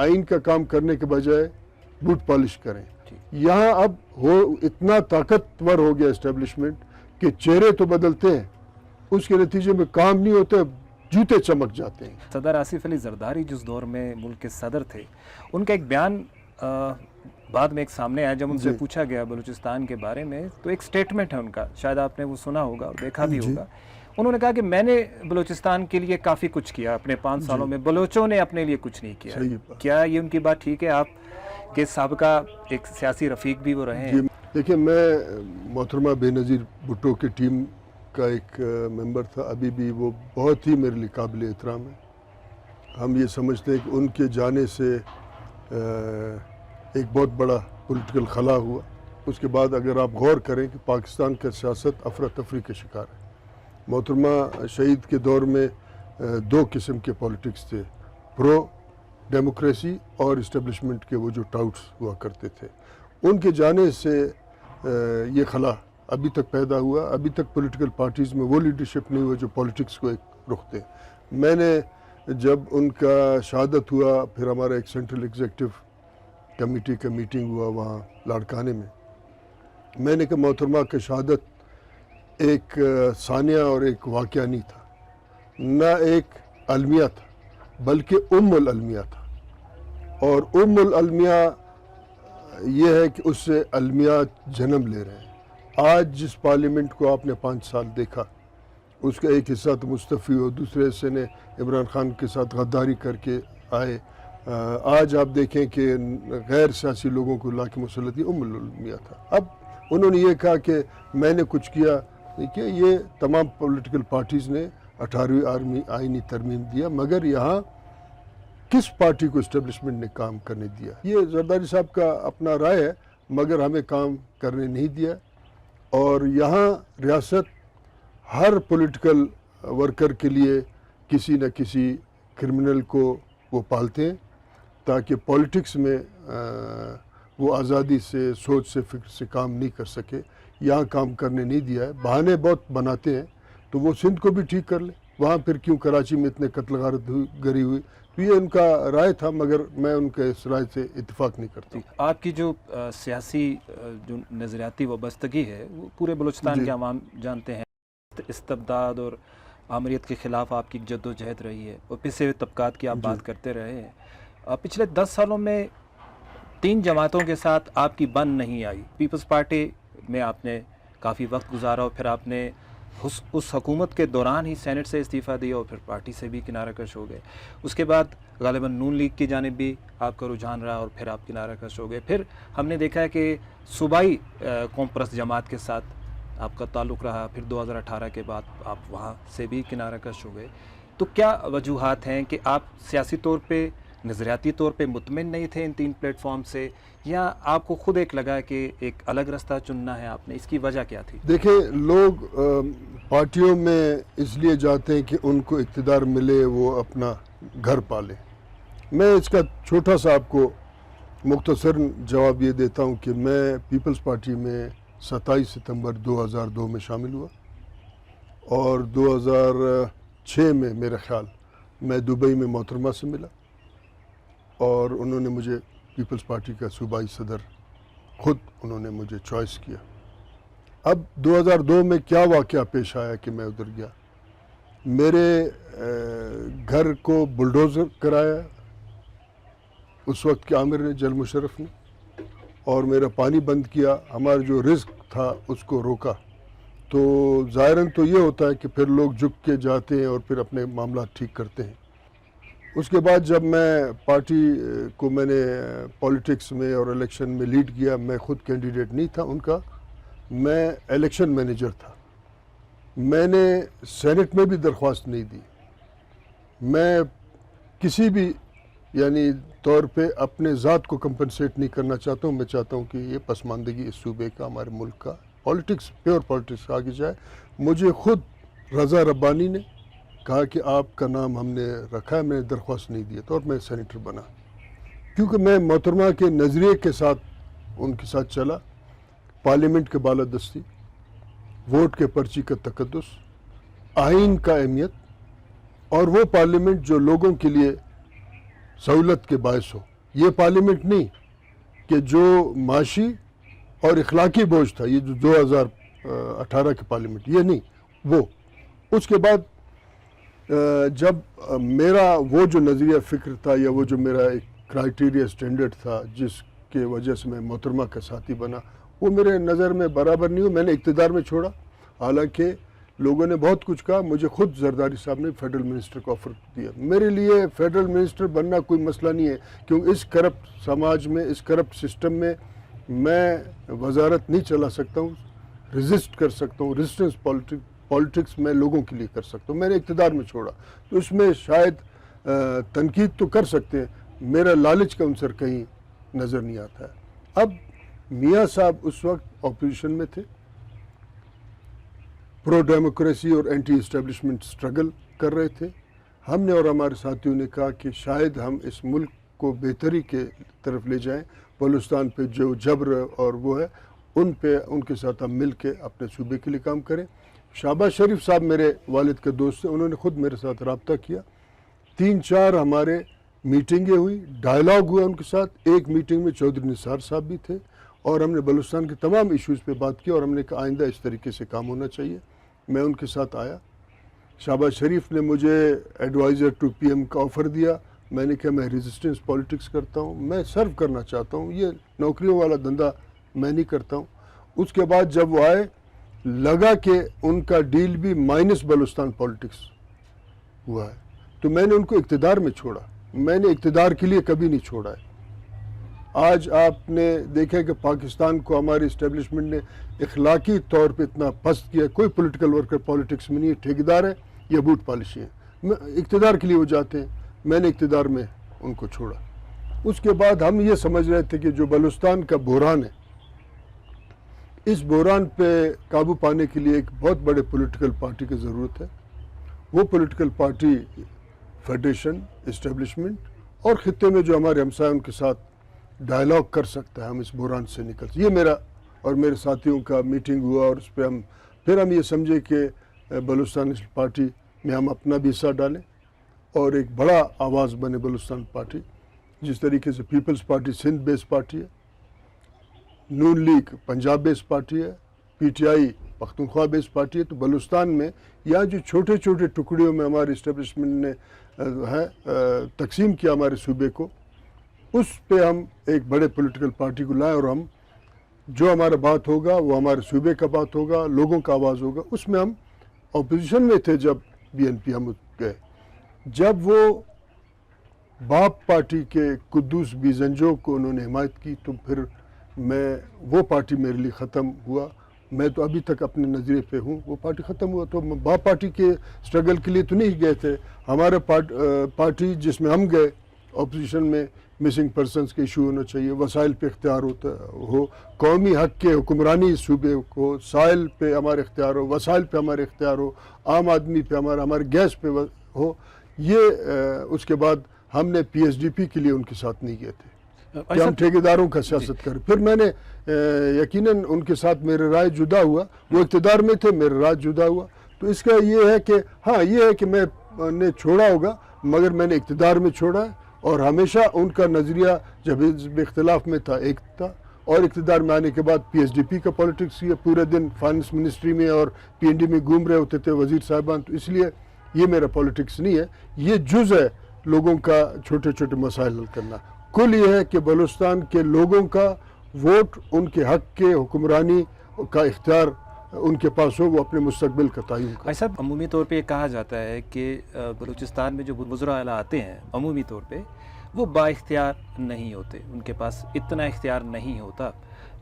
آئین کا کام کرنے کے بجائے بوٹ پالش کریں. یہاں اب اتنا طاقتور ہو گیا اسٹیبلشمنٹ کہ چہرے تو بدلتے ہیں، اس کے نتیجے میں کام نہیں ہوتے، جوتے چمک جاتے ہیں. صدر آصف علی زرداری جس دور میں ملک کے صدر تھے، ان کا ایک بیان بعد میں ایک سامنے آیا جب ان سے پوچھا گیا بلوچستان کے بارے میں، تو ایک سٹیٹمنٹ ہے ان کا، شاید آپ نے وہ سنا ہوگا اور دیکھا بھی ہوگا. انہوں نے کہا کہ میں نے بلوچستان کے لیے کافی کچھ کیا اپنے 5 سالوں میں، بلوچوں نے اپنے لیے کچھ نہیں کیا. کیا یہ ان کی بات ٹھیک ہے؟ آپ کے سابقہ ایک سیاسی رفیق بھی وہ رہے ہیں. دیکھیں، میں محترمہ بے نظیر بھٹو کی ٹیم کا ایک ممبر تھا، ابھی بھی وہ بہت ہی میرے لیے قابل احترام ہے. ہم یہ سمجھتے ہیں کہ ان کے جانے سے ایک بہت بڑا پولیٹیکل خلا ہوا. اس کے بعد اگر آپ غور کریں کہ پاکستان کا سیاست افراتفری کا شکار ہے. محترمہ شہید کے دور میں 2 قسم کے پولیٹکس تھے، پرو ڈیموکریسی اور اسٹیبلشمنٹ کے وہ جو ٹاؤٹس ہوا کرتے تھے. ان کے جانے سے یہ خلا ابھی تک پیدا ہوا. ابھی تک پولیٹیکل پارٹیز میں وہ لیڈرشپ نہیں ہوا جو پولیٹکس کو ایک رخ دے. میں نے جب ان کا شہادت ہوا، پھر ہمارا ایک سینٹرل ایگزیکٹو کمیٹی کا میٹنگ ہوا وہاں لاڑکانے میں نے کہا محترمہ کی شہادت ایک ثانیہ اور ایک واقعہ نہیں تھا، نہ ایک المیہ تھا بلکہ العلمیہ تھا. اور العلمیہ یہ ہے کہ اس سے المیات جنم لے رہے ہیں. آج جس پارلیمنٹ کو آپ نے 5 سال دیکھا، اس کا ایک حصہ تو مستعفی ہو، دوسرے حصے نے عمران خان کے ساتھ غداری کر کے آئے. آج آپ دیکھیں کہ غیر سیاسی لوگوں کو لا کے مسلطی العلمیہ تھا. اب انہوں نے یہ کہا کہ میں نے کچھ کیا. دیکھیے، یہ تمام پولیٹیکل پارٹیز نے 18ویں آئینی ترمیم دیا، مگر یہاں کس پارٹی کو اسٹیبلشمنٹ نے کام کرنے دیا؟ یہ زرداری صاحب کا اپنا رائے ہے، مگر ہمیں کام کرنے نہیں دیا. اور یہاں ریاست ہر پولیٹیکل ورکر کے لیے کسی نہ کسی کرمنل کو وہ پالتے ہیں تاکہ پولیٹکس میں وہ آزادی سے، سوچ سے، فکر سے کام نہیں کر سکے. یہاں کام کرنے نہیں دیا ہے. بہانے بہت بناتے ہیں، تو وہ سندھ کو بھی ٹھیک کر لیں. وہاں پھر کیوں کراچی میں اتنے قتل غارت گری ہوئی؟ تو یہ ان کا رائے تھا، مگر میں ان کے اس رائے سے اتفاق نہیں کرتا. آپ کی جو سیاسی جو نظریاتی وابستگی ہے وہ پورے بلوچستان کے عوام جانتے ہیں. استبداد اور آمریت کے خلاف آپ کی جد و جہد رہی ہے اور پسے ہوئے طبقات کی آپ بات کرتے رہے ہیں. پچھلے 10 سالوں میں 3 جماعتوں کے ساتھ آپ کی بن نہیں آئی. پیپلز پارٹی میں آپ نے کافی وقت گزارا اور پھر آپ نے اس حکومت کے دوران ہی سینٹ سے استعفیٰ دیا اور پھر پارٹی سے بھی کنارہ کش ہو گئے. اس کے بعد غالباً نون لیگ کی جانب بھی آپ کا رجحان رہا اور پھر آپ کنارہ کش ہو گئے. پھر ہم نے دیکھا ہے کہ صوبائی قوم پرست جماعت کے ساتھ آپ کا تعلق رہا. پھر 2018 کے بعد آپ وہاں سے بھی کنارہ کش ہو گئے. تو کیا وجوہات ہیں کہ آپ سیاسی طور پہ، نظریاتی طور پہ مطمئن نہیں تھے ان 3 پلیٹ فارم سے، یا آپ کو خود ایک لگا کہ ایک الگ راستہ چننا ہے آپ نے؟ اس کی وجہ کیا تھی؟ دیکھیں، لوگ پارٹیوں میں اس لیے جاتے ہیں کہ ان کو اقتدار ملے، وہ اپنا گھر پالے. میں اس کا چھوٹا سا آپ کو مختصر جواب یہ دیتا ہوں کہ میں پیپلز پارٹی میں 27 ستمبر 2002 میں شامل ہوا اور 2006 میں میرا خیال میں دبئی میں محترمہ سے ملا اور انہوں نے مجھے پیپلز پارٹی کا صوبائی صدر خود انہوں نے مجھے چوائس کیا. اب 2002 میں کیا واقعہ پیش آیا کہ میں ادھر گیا. میرے گھر کو بلڈوزر کرایا اس وقت کے عامر نے، جل مشرف نے، اور میرا پانی بند کیا، ہمارا جو رزق تھا اس کو روکا. تو ظاہراً تو یہ ہوتا ہے کہ پھر لوگ جھک کے جاتے ہیں اور پھر اپنے معاملات ٹھیک کرتے ہیں. اس کے بعد جب میں پارٹی کو میں نے پولیٹکس میں اور الیکشن میں لیڈ کیا، میں خود کینڈیڈیٹ نہیں تھا ان کا، میں الیکشن مینیجر تھا. میں نے سینٹ میں بھی درخواست نہیں دی. میں کسی بھی یعنی طور پہ اپنے ذات کو کمپنسیٹ نہیں کرنا چاہتا ہوں. میں چاہتا ہوں کہ یہ پسماندگی اس صوبے کا، ہمارے ملک کا، پولیٹکس، پیور پولیٹکس آگے جائے. مجھے خود رضا ربانی نے کہا کہ آپ کا نام ہم نے رکھا ہے، میں نے درخواست نہیں دیا تھا اور میں سینیٹر بنا، کیونکہ میں محترمہ کے نظریے کے ساتھ ان کے ساتھ چلا. پارلیمنٹ کے بالادستی، ووٹ کے پرچی کا تقدس، آئین کا اہمیت، اور وہ پارلیمنٹ جو لوگوں کے لیے سہولت کے باعث ہو. یہ پارلیمنٹ نہیں کہ جو معاشی اور اخلاقی بوجھ تھا، یہ جو 2018 کے پارلیمنٹ، یہ نہیں. وہ اس کے بعد جب میرا وہ جو نظریہ فکر تھا یا وہ جو میرا ایک کرائیٹیریا اسٹینڈرڈ تھا جس کے وجہ سے میں محترمہ کا ساتھی بنا، وہ میرے نظر میں برابر نہیں ہو. میں نے اقتدار میں چھوڑا، حالانکہ لوگوں نے بہت کچھ کہا. مجھے خود زرداری صاحب نے فیڈرل منسٹر کا آفر دیا. میرے لیے فیڈرل منسٹر بننا کوئی مسئلہ نہیں ہے، کیونکہ اس کرپٹ سماج میں، اس کرپٹ سسٹم میں وزارت نہیں چلا سکتا ہوں، ریزسٹ کر سکتا ہوں. ریزسٹنس پولیٹکس میں لوگوں کے لیے کر سکتا ہوں. میں نے اقتدار میں چھوڑا، تو اس میں شاید تنقید تو کر سکتے ہیں، میرا لالچ کا عنصر کہیں نظر نہیں آتا ہے. اب میاں صاحب اس وقت اپوزیشن میں تھے، پرو ڈیموکریسی اور اینٹی اسٹیبلشمنٹ سٹرگل کر رہے تھے. ہم نے اور ہمارے ساتھیوں نے کہا کہ شاید ہم اس ملک کو بہتری کے طرف لے جائیں. بلوچستان پہ جو جبر اور وہ ہے، ان کے ساتھ ہم مل کے اپنے صوبے کے لیے کام کریں. شہباز شریف صاحب میرے والد کے دوست ہیں، انہوں نے خود میرے ساتھ رابطہ کیا. 3-4 ہمارے میٹنگیں ہوئی، ڈائلاگ ہوا ان کے ساتھ. ایک میٹنگ میں چودھری نثار صاحب بھی تھے، اور ہم نے بلوچستان کے تمام ایشوز پہ بات کی، اور ہم نے کہا آئندہ اس طریقے سے کام ہونا چاہیے. میں ان کے ساتھ آیا. شہباز شریف نے مجھے ایڈوائزر ٹو پی ایم کا آفر دیا. میں نے کہا میں ریزسٹنس پولیٹکس کرتا ہوں، میں سرو کرنا چاہتا ہوں، یہ نوکریوں والا دھندا میں نہیں کرتا ہوں. اس کے بعد جب وہ آئے، لگا کہ ان کا ڈیل بھی مائنس بلوچستان پولیٹکس ہوا ہے، تو میں نے ان کو اقتدار میں چھوڑا. میں نے اقتدار کے لیے کبھی نہیں چھوڑا ہے. آج آپ نے دیکھا کہ پاکستان کو ہماری اسٹیبلشمنٹ نے اخلاقی طور پہ اتنا پست کیا. کوئی پولیٹیکل ورکر پالیٹکس میں نہیں ہے، ٹھیکیدار ہے یا بوٹ پالشی ہے. اقتدار کے لیے وہ جاتے ہیں، میں نے اقتدار میں ان کو چھوڑا. اس کے بعد ہم یہ سمجھ رہے تھے کہ جو بلوچستان کا بحران ہے، اس بحران پہ قابو پانے کے لیے ایک بہت بڑے پولیٹیکل پارٹی کی ضرورت ہے. وہ پولیٹیکل پارٹی فیڈریشن، اسٹیبلشمنٹ اور خطے میں جو ہمارے ہمسائے ان کے ساتھ ڈائلاگ کر سکتا ہے، ہم اس بحران سے نکل. یہ میرا اور میرے ساتھیوں کا میٹنگ ہوا، اور اس پہ ہم یہ سمجھے کہ بلوچستان نیشنل پارٹی میں ہم اپنا بھی حصہ ڈالیں اور ایک بڑا آواز بنے بلوچستان پارٹی. جس طریقے سے پیپلز پارٹی سندھ بیس پارٹی ہے، نون لیگ پنجاب بیس پارٹی ہے، P T I Pakhtunkhwa base party ہے، تو بلوچستان میں یہاں جو چھوٹے چھوٹے ٹکڑیوں میں ہماری اسٹیبلشمنٹ نے تقسیم کیا ہمارے صوبے کو، اس پہ ہم ایک بڑے پولیٹیکل پارٹی کو لائیں، اور ہم جو ہمارا بات ہوگا وہ ہمارے صوبے کا بات ہوگا، لوگوں کا آواز ہوگا. اس میں ہم اپوزیشن میں تھے جب بی این پی ہم گئے. جب وہ باپ پارٹی کے قدوس بیزنجو کو انہوں نے حمایت کی، تو پھر وہ پارٹی میرے لیے ختم ہوا. میں تو ابھی تک اپنے نظریے پہ ہوں. وہ پارٹی ختم ہوا تو باپ پارٹی کے سٹرگل کے لیے تو نہیں گئے تھے. ہمارا پارٹی جس میں ہم گئے اپوزیشن میں، مسنگ پرسنز کے ایشو ہونا چاہیے، وسائل پہ اختیار ہو، قومی حق کے حکمرانی صوبے کو، سائل پہ ہمارے اختیار ہو، وسائل پہ ہمارے اختیار ہو، عام آدمی پہ ہمارے گیس پہ ہو. یہ اس کے بعد ہم نے پی ایس ڈی پی کے لیے ان کے ساتھ نہیں گئے تھے کہ ہم ٹھیکیداروں کا سیاست کریں. پھر میں نے یقیناً ان کے ساتھ میرے رائے جدا ہوا. وہ اقتدار میں تھے، میرا رائے جدا ہوا. تو اس کا یہ ہے کہ ہاں، یہ ہے کہ میں نے چھوڑا ہوگا، مگر میں نے اقتدار میں چھوڑا ہے، اور ہمیشہ ان کا نظریہ جب حزب اختلاف میں تھا ایک تھا، اور اقتدار میں آنے کے بعد پی ایس ڈی پی کا پالیٹکس کیا, پورے دن فائنانس منسٹری میں اور پی این ڈی میں گھوم رہے ہوتے تھے وزیر صاحبان. تو اس لیے یہ میرا پالیٹکس نہیں ہے, یہ جز ہے لوگوں کا چھوٹے چھوٹے مسائل حل کرنا. کل یہ ہے کہ بلوچستان کے لوگوں کا ووٹ ان کے حق کے حکمرانی کا اختیار ان کے پاس ہو, وہ اپنے مستقبل کا تعین کریں. ایسا عمومی طور پہ یہ کہا جاتا ہے کہ بلوچستان میں جو وزراء اعلیٰ آتے ہیں عمومی طور پہ وہ با اختیار نہیں ہوتے, ان کے پاس اتنا اختیار نہیں ہوتا.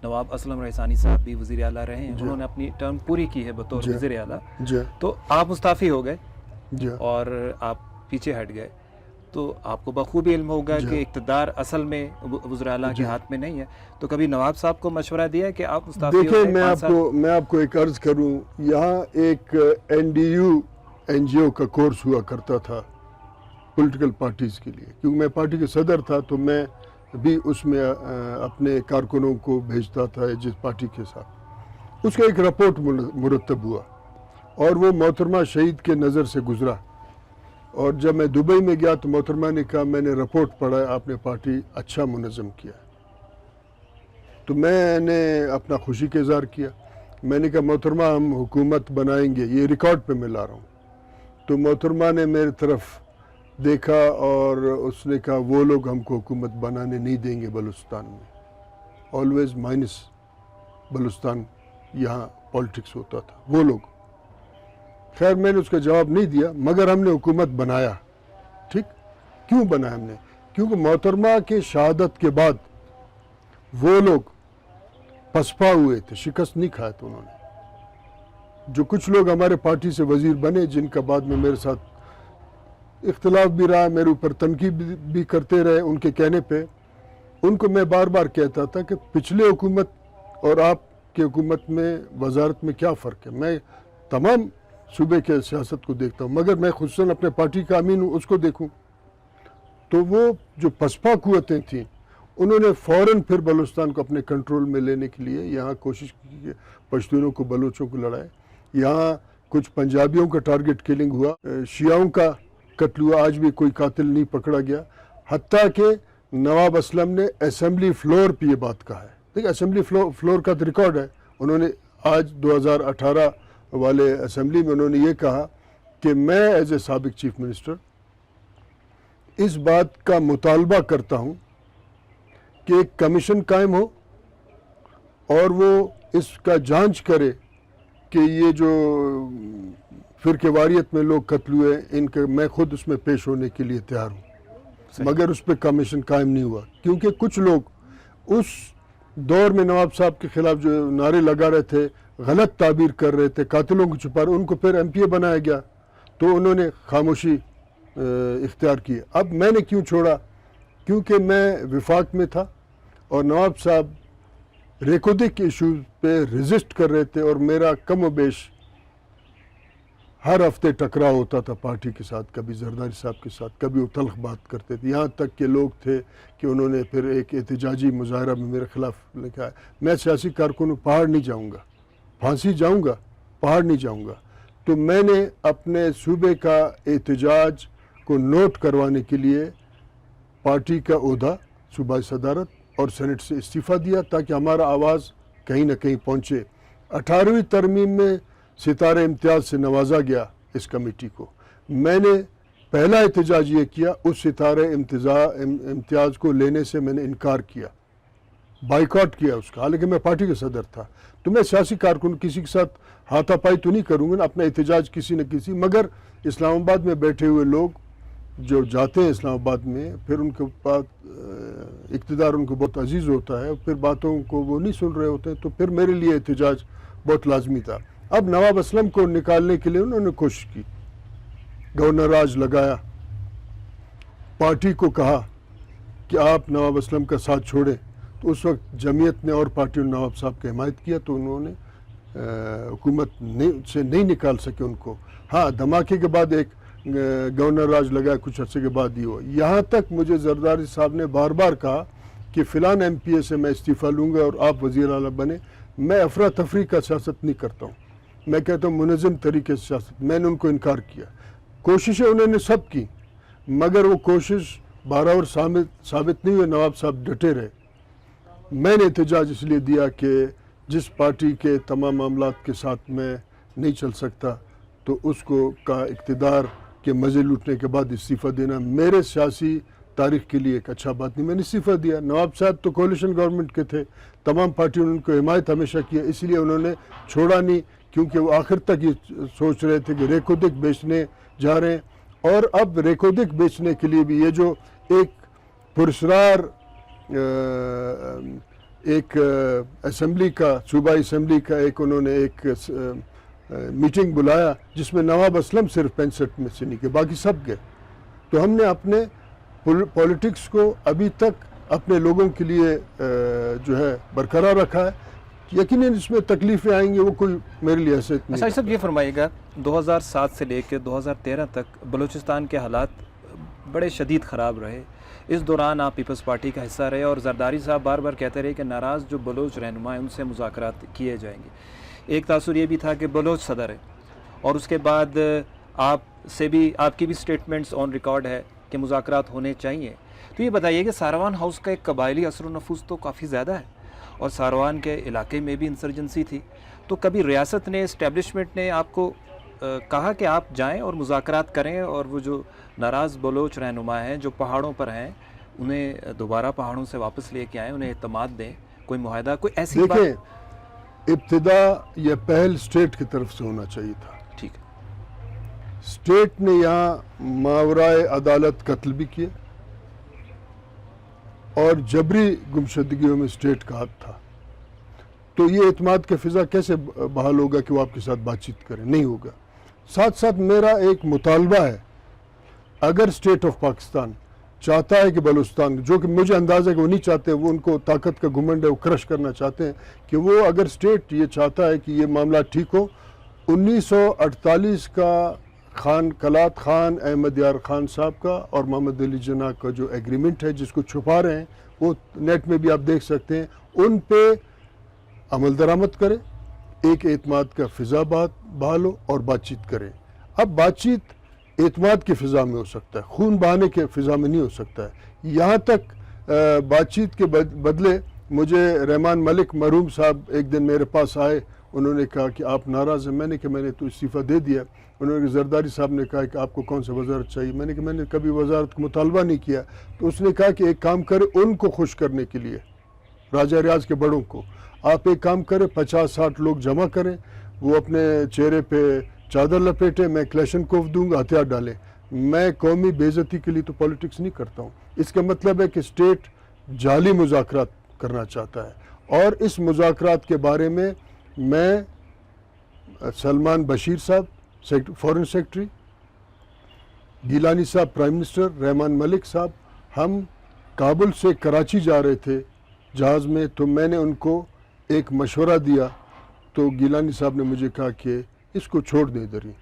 نواب اسلم رئیسانی صاحب بھی وزیر اعلیٰ رہے ہیں, انہوں نے اپنی ٹرم پوری کی ہے بطور وزیر اعلیٰ. تو آپ مستعفی ہو گئے اور آپ پیچھے ہٹ گئے, تو آپ کو بخوبی علم ہوگا کہ اقتدار اصل میں وزراء اعلیٰ کے ہاتھ میں نہیں ہے. تو کبھی نواب صاحب کو مشورہ دیا ہے کہ آپ مستعفی ہو دیکھیں, گئے؟ میں آپ کو ایک عرض کروں, یہاں ایک N D U N G O کا کورس ہوا کرتا تھا پولیٹیکل پارٹیز کے لیے, کیونکہ میں پارٹی کے صدر تھا تو میں بھی اس میں اپنے کارکنوں کو بھیجتا تھا جس پارٹی کے ساتھ. اس کا ایک رپورٹ مرتب ہوا اور وہ محترمہ شہید کے نظر سے گزرا, اور جب میں دبئی میں گیا تو محترمہ نے کہا میں نے رپورٹ پڑھا, آپ نے پارٹی اچھا منظم کیا. تو میں نے اپنا خوشی کا اظہار کیا. میں نے کہا محترمہ ہم حکومت بنائیں گے, یہ ریکارڈ پہ میں لا رہا ہوں. تو محترمہ نے میری طرف دیکھا اور اس نے کہا وہ لوگ ہم کو حکومت بنانے نہیں دیں گے بلوچستان میں, آلویز مائنس بلوچستان یہاں پالیٹکس ہوتا تھا وہ لوگ. خیر میں نے اس کا جواب نہیں دیا, مگر ہم نے حکومت بنایا. ٹھیک, کیوں بنایا ہم نے؟ کیونکہ محترمہ کے شہادت کے بعد وہ لوگ پسپا ہوئے تھے, شکست نہیں کھایا تھا انہوں نے. جو کچھ لوگ ہمارے پارٹی سے وزیر بنے, جن کا بعد میں میرے ساتھ اختلاف بھی رہا, میرے اوپر تنقید بھی کرتے رہے ان کے کہنے پہ, ان کو میں بار بار کہتا تھا کہ پچھلے حکومت اور آپ کی حکومت میں وزارت میں کیا فرق ہے. میں تمام صوبے کے سیاست کو دیکھتا ہوں, مگر میں خصوصاً اپنے پارٹی کا امین ہوں, اس کو دیکھوں. تو وہ جو پسپا قوتیں تھیں انہوں نے فوراً پھر بلوچستان کو اپنے کنٹرول میں لینے کے لیے یہاں کوشش کی کہ پشتونوں کو بلوچوں کو لڑائے. یہاں کچھ پنجابیوں کا ٹارگٹ کلنگ ہوا, شیعوں کا قتل ہوا, آج بھی کوئی قاتل نہیں پکڑا گیا. حتیٰ کہ نواب اسلم نے اسمبلی فلور پہ یہ بات کہا ہے. دیکھیں اسمبلی فلور کا تو ریکارڈ ہے, انہوں نے آج 2018 والے اسمبلی میں انہوں نے یہ کہا کہ میں ایز اے سابق چیف منسٹر اس بات کا مطالبہ کرتا ہوں کہ ایک کمیشن قائم ہو اور وہ اس کا جانچ کرے کہ یہ جو فرقہ واریت میں لوگ قتل ہوئے ان کے, میں خود اس میں پیش ہونے کے لیے تیار ہوں. مگر اس پہ کمیشن قائم نہیں ہوا, کیونکہ کچھ لوگ اس دور میں نواب صاحب کے خلاف جو نعرے لگا رہے تھے, غلط تعبیر کر رہے تھے, قاتلوں کو چھپا رہے, ان کو پھر ایم پی اے بنایا گیا, تو انہوں نے خاموشی اختیار کی. اب میں نے کیوں چھوڑا؟ کیونکہ میں وفاق میں تھا اور نواب صاحب ریکودک ایشوز پہ ریزسٹ کر رہے تھے, اور میرا کم و بیش ہر ہفتے ٹکراؤ ہوتا تھا پارٹی کے ساتھ, کبھی زرداری صاحب کے ساتھ, کبھی وہ تلخ بات کرتے تھے. یہاں تک کہ لوگ تھے کہ انہوں نے پھر ایک احتجاجی مظاہرہ میں میرے خلاف لکھا ہے. میں سیاسی کارکنوں پہاڑ نہیں جاؤں گا, پھانسی جاؤں گا, پہاڑ نہیں جاؤں گا. تو میں نے اپنے صوبے کا احتجاج کو نوٹ کروانے کے لیے پارٹی کا عہدہ صوبائی صدارت اور سینٹ سے استعفیٰ دیا, تاکہ ہمارا آواز کہیں نہ کہیں پہنچے. 18ویں ترمیم میں ستارہ امتیاز سے نوازا گیا اس کمیٹی کو. میں نے پہلا احتجاج یہ کیا, اس ستارہ امتیاز کو لینے سے میں نے انکار کیا, بائیکاٹ کیا اس کا, حالانکہ میں پارٹی کا صدر تھا. تو میں سیاسی کارکن کسی کے ساتھ ہاتھا پائی تو نہیں کروں گا, اپنا احتجاج کسی نہ کسی. مگر اسلام آباد میں بیٹھے ہوئے لوگ جو جاتے ہیں اسلام آباد میں, پھر ان کے پاس اقتدار ان کو بہت عزیز ہوتا ہے, پھر باتوں کو وہ نہیں سن رہے ہوتے ہیں, تو پھر میرے لیے احتجاج بہت لازمی تھا. اب نواب اسلم کو نکالنے کے لیے انہوں نے کوشش کی, گورنر راج لگایا, پارٹی کو کہا کہ آپ نواب اسلم کا ساتھ چھوڑیں. تو اس وقت جمعیت نے اور پارٹیوں نے نواب صاحب کی حمایت کیا, تو انہوں نے حکومت سے نہیں نکال سکے ان کو. ہاں, دھماکے کے بعد ایک گورنر راج لگا, کچھ عرصے کے بعد ہی ہوا. یہاں تک مجھے زرداری صاحب نے بار بار کہا کہ فلان ایم پی اے سے میں استعفیٰ لوں گا اور آپ وزیر اعلیٰ بنے. میں افراتفری کا سیاست نہیں کرتا ہوں, میں کہتا ہوں منظم طریقے سے سیاست. میں نے ان کو انکار کیا. کوششیں انہوں نے سب کی, مگر وہ کوشش بارآور ثابت نہیں ہوئے. نواب صاحب ڈٹے رہے. میں نے احتجاج اس لیے دیا کہ جس پارٹی کے تمام معاملات کے ساتھ میں نہیں چل سکتا تو اس کو کا اقتدار کے مزے لوٹنے کے بعد استعفیٰ دینا میرے سیاسی تاریخ کے لیے ایک اچھا بات نہیں. میں نے استعفیٰ دیا. نواب صاحب تو کولیشن گورنمنٹ کے تھے, تمام پارٹیوں نے ان کو حمایت ہمیشہ کیا, اس لیے انہوں نے چھوڑا نہیں, کیونکہ وہ آخر تک یہ سوچ رہے تھے کہ ریکودک بیچنے جا رہے ہیں. اور اب ریکودک بیچنے کے لیے بھی یہ جو ایک پرسرار ایک اسمبلی کا, صوبائی اسمبلی کا ایک انہوں نے ایک میٹنگ بلایا جس میں نواب اسلم صرف 65 میں سے نہیں کہ باقی سب گئے. تو ہم نے اپنے پولیٹکس کو ابھی تک اپنے لوگوں کے لیے جو ہے برقرار رکھا ہے. یقیناً اس میں تکلیفیں آئیں گی, وہ کوئی میرے لیے حیثیت نہیں. اچھا صاحب یہ فرمائیے گا, 2007 سے لے کے 2013 تک بلوچستان کے حالات بڑے شدید خراب رہے. اس دوران آپ پیپلز پارٹی کا حصہ رہے اور زرداری صاحب بار بار کہتے رہے کہ ناراض جو بلوچ رہنما ہیں ان سے مذاکرات کیے جائیں گے. ایک تاثر یہ بھی تھا کہ بلوچ صدر ہے, اور اس کے بعد آپ سے بھی, آپ کی بھی سٹیٹمنٹس آن ریکارڈ ہے کہ مذاکرات ہونے چاہیے. تو یہ بتائیے کہ ساروان ہاؤس کا ایک قبائلی اثر و نفوذ تو کافی زیادہ ہے, اور ساروان کے علاقے میں بھی انسرجنسی تھی. تو کبھی ریاست نے, اسٹیبلشمنٹ نے آپ کو کہا کہ آپ جائیں اور مذاکرات کریں اور وہ جو ناراض بلوچ رہنما ہیں جو پہاڑوں پر ہیں انہیں دوبارہ پہاڑوں سے واپس لے کے آئیں, انہیں اعتماد دیں, کوئی معاہدہ, کوئی ایسی بات؟ دیکھیں, ابتدا یہ پہل اسٹیٹ کی طرف سے ہونا چاہیے تھا. ٹھیک ہے. اسٹیٹ نے یہاں ماورائے عدالت قتل بھی کیے اور جبری گمشدگیوں میں اسٹیٹ کا ہاتھ تھا. تو یہ اعتماد کا فضا کیسے بحال ہوگا کہ وہ آپ کے ساتھ بات چیت کریں؟ نہیں ہوگا. ساتھ ساتھ میرا ایک مطالبہ ہے, اگر اسٹیٹ آف پاکستان چاہتا ہے کہ بلوچستان, جو کہ مجھے اندازہ ہے کہ وہ نہیں چاہتے, وہ ان کو طاقت کا گھمنڈ ہے, وہ کرش کرنا چاہتے ہیں, کہ وہ اگر اسٹیٹ یہ چاہتا ہے کہ یہ معاملہ ٹھیک ہو, 1948 کا خان کلات خان, احمد یار خان صاحب کا اور محمد علی جناح کا جو ایگریمنٹ ہے جس کو چھپا رہے ہیں, وہ نیٹ میں بھی آپ دیکھ سکتے ہیں, ان پہ عمل درآمد کرے, ایک اعتماد کا فضا بحال ہو اور بات چیت کریں. اب بات چیت اعتماد کی فضا میں ہو سکتا ہے, خون بہانے کے فضا میں نہیں ہو سکتا ہے. یہاں تک بات چیت کے بدلے مجھے رحمان ملک مرحوم صاحب ایک دن میرے پاس آئے, انہوں نے کہا کہ آپ ناراض ہیں. میں نے کہا میں نے تو استعفیٰ دے دیا. انہوں نے زرداری صاحب نے کہا کہ آپ کو کون سا وزارت چاہیے؟ میں نے کہا میں نے کبھی وزارت کا مطالبہ نہیں کیا. تو اس نے کہا کہ ایک کام کرے, ان کو خوش کرنے کے لیے, راجہ ریاض کے بڑوں کو, آپ ایک کام کریں, 50-60 لوگ جمع کریں, وہ اپنے چہرے پہ چادر لپیٹے, میں کلیشنکوف دوں گا, ہتھیار ڈالیں. میں قومی بے عزتی کے لیے تو پولیٹکس نہیں کرتا ہوں. اس کا مطلب ہے کہ اسٹیٹ جعلی مذاکرات کرنا چاہتا ہے, اور اس مذاکرات کے بارے میں سلمان بشیر صاحب فورن سیکرٹری, گیلانی صاحب پرائم منسٹر, رحمان ملک صاحب, ہم کابل سے کراچی جا رہے تھے جہاز میں, تو میں نے ان کو ایک مشورہ دیا, تو گیلانی صاحب نے مجھے کہا کہ اس کو چھوڑ دیں ادھر ہی.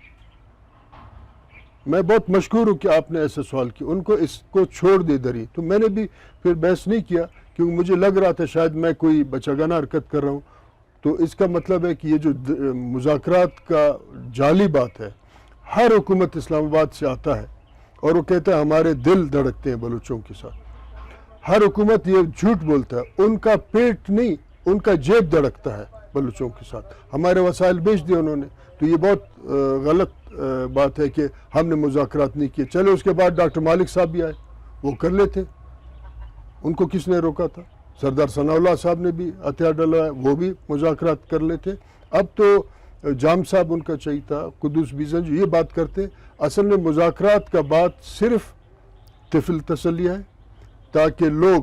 میں بہت مشکور ہوں کہ آپ نے ایسا سوال کیا, ان کو اس کو چھوڑ دے ادھر ہی. تو میں نے بھی پھر بحث نہیں کیا, کیونکہ مجھے لگ رہا تھا شاید میں کوئی بچگانہ حرکت کر رہا ہوں. تو اس کا مطلب ہے کہ یہ جو مذاکرات کا جعلی بات ہے, ہر حکومت اسلام آباد سے آتا ہے اور وہ کہتا ہے ہمارے دل دھڑکتے ہیں بلوچوں کے ساتھ. ہر حکومت یہ جھوٹ بولتا ہے, ان کا پیٹ نہیں, ان کا جیب دھڑکتا ہے بلوچوں کے ساتھ. ہمارے وسائل بیچ دیے انہوں نے. تو یہ بہت غلط بات ہے کہ ہم نے مذاکرات نہیں کیے. چلے اس کے بعد ڈاکٹر مالک صاحب بھی آئے, وہ کر لیتے, ان کو کس نے روکا تھا؟ سردار ثناء اللہ صاحب نے بھی ہتھیار ڈلوایا, وہ بھی مذاکرات کر لیتے. اب تو جام صاحب ان کا چاہیے تھا, قدوس بیزن جو یہ بات کرتے. اصل میں مذاکرات کا بات صرف طفل تسلیہ ہے, تاکہ لوگ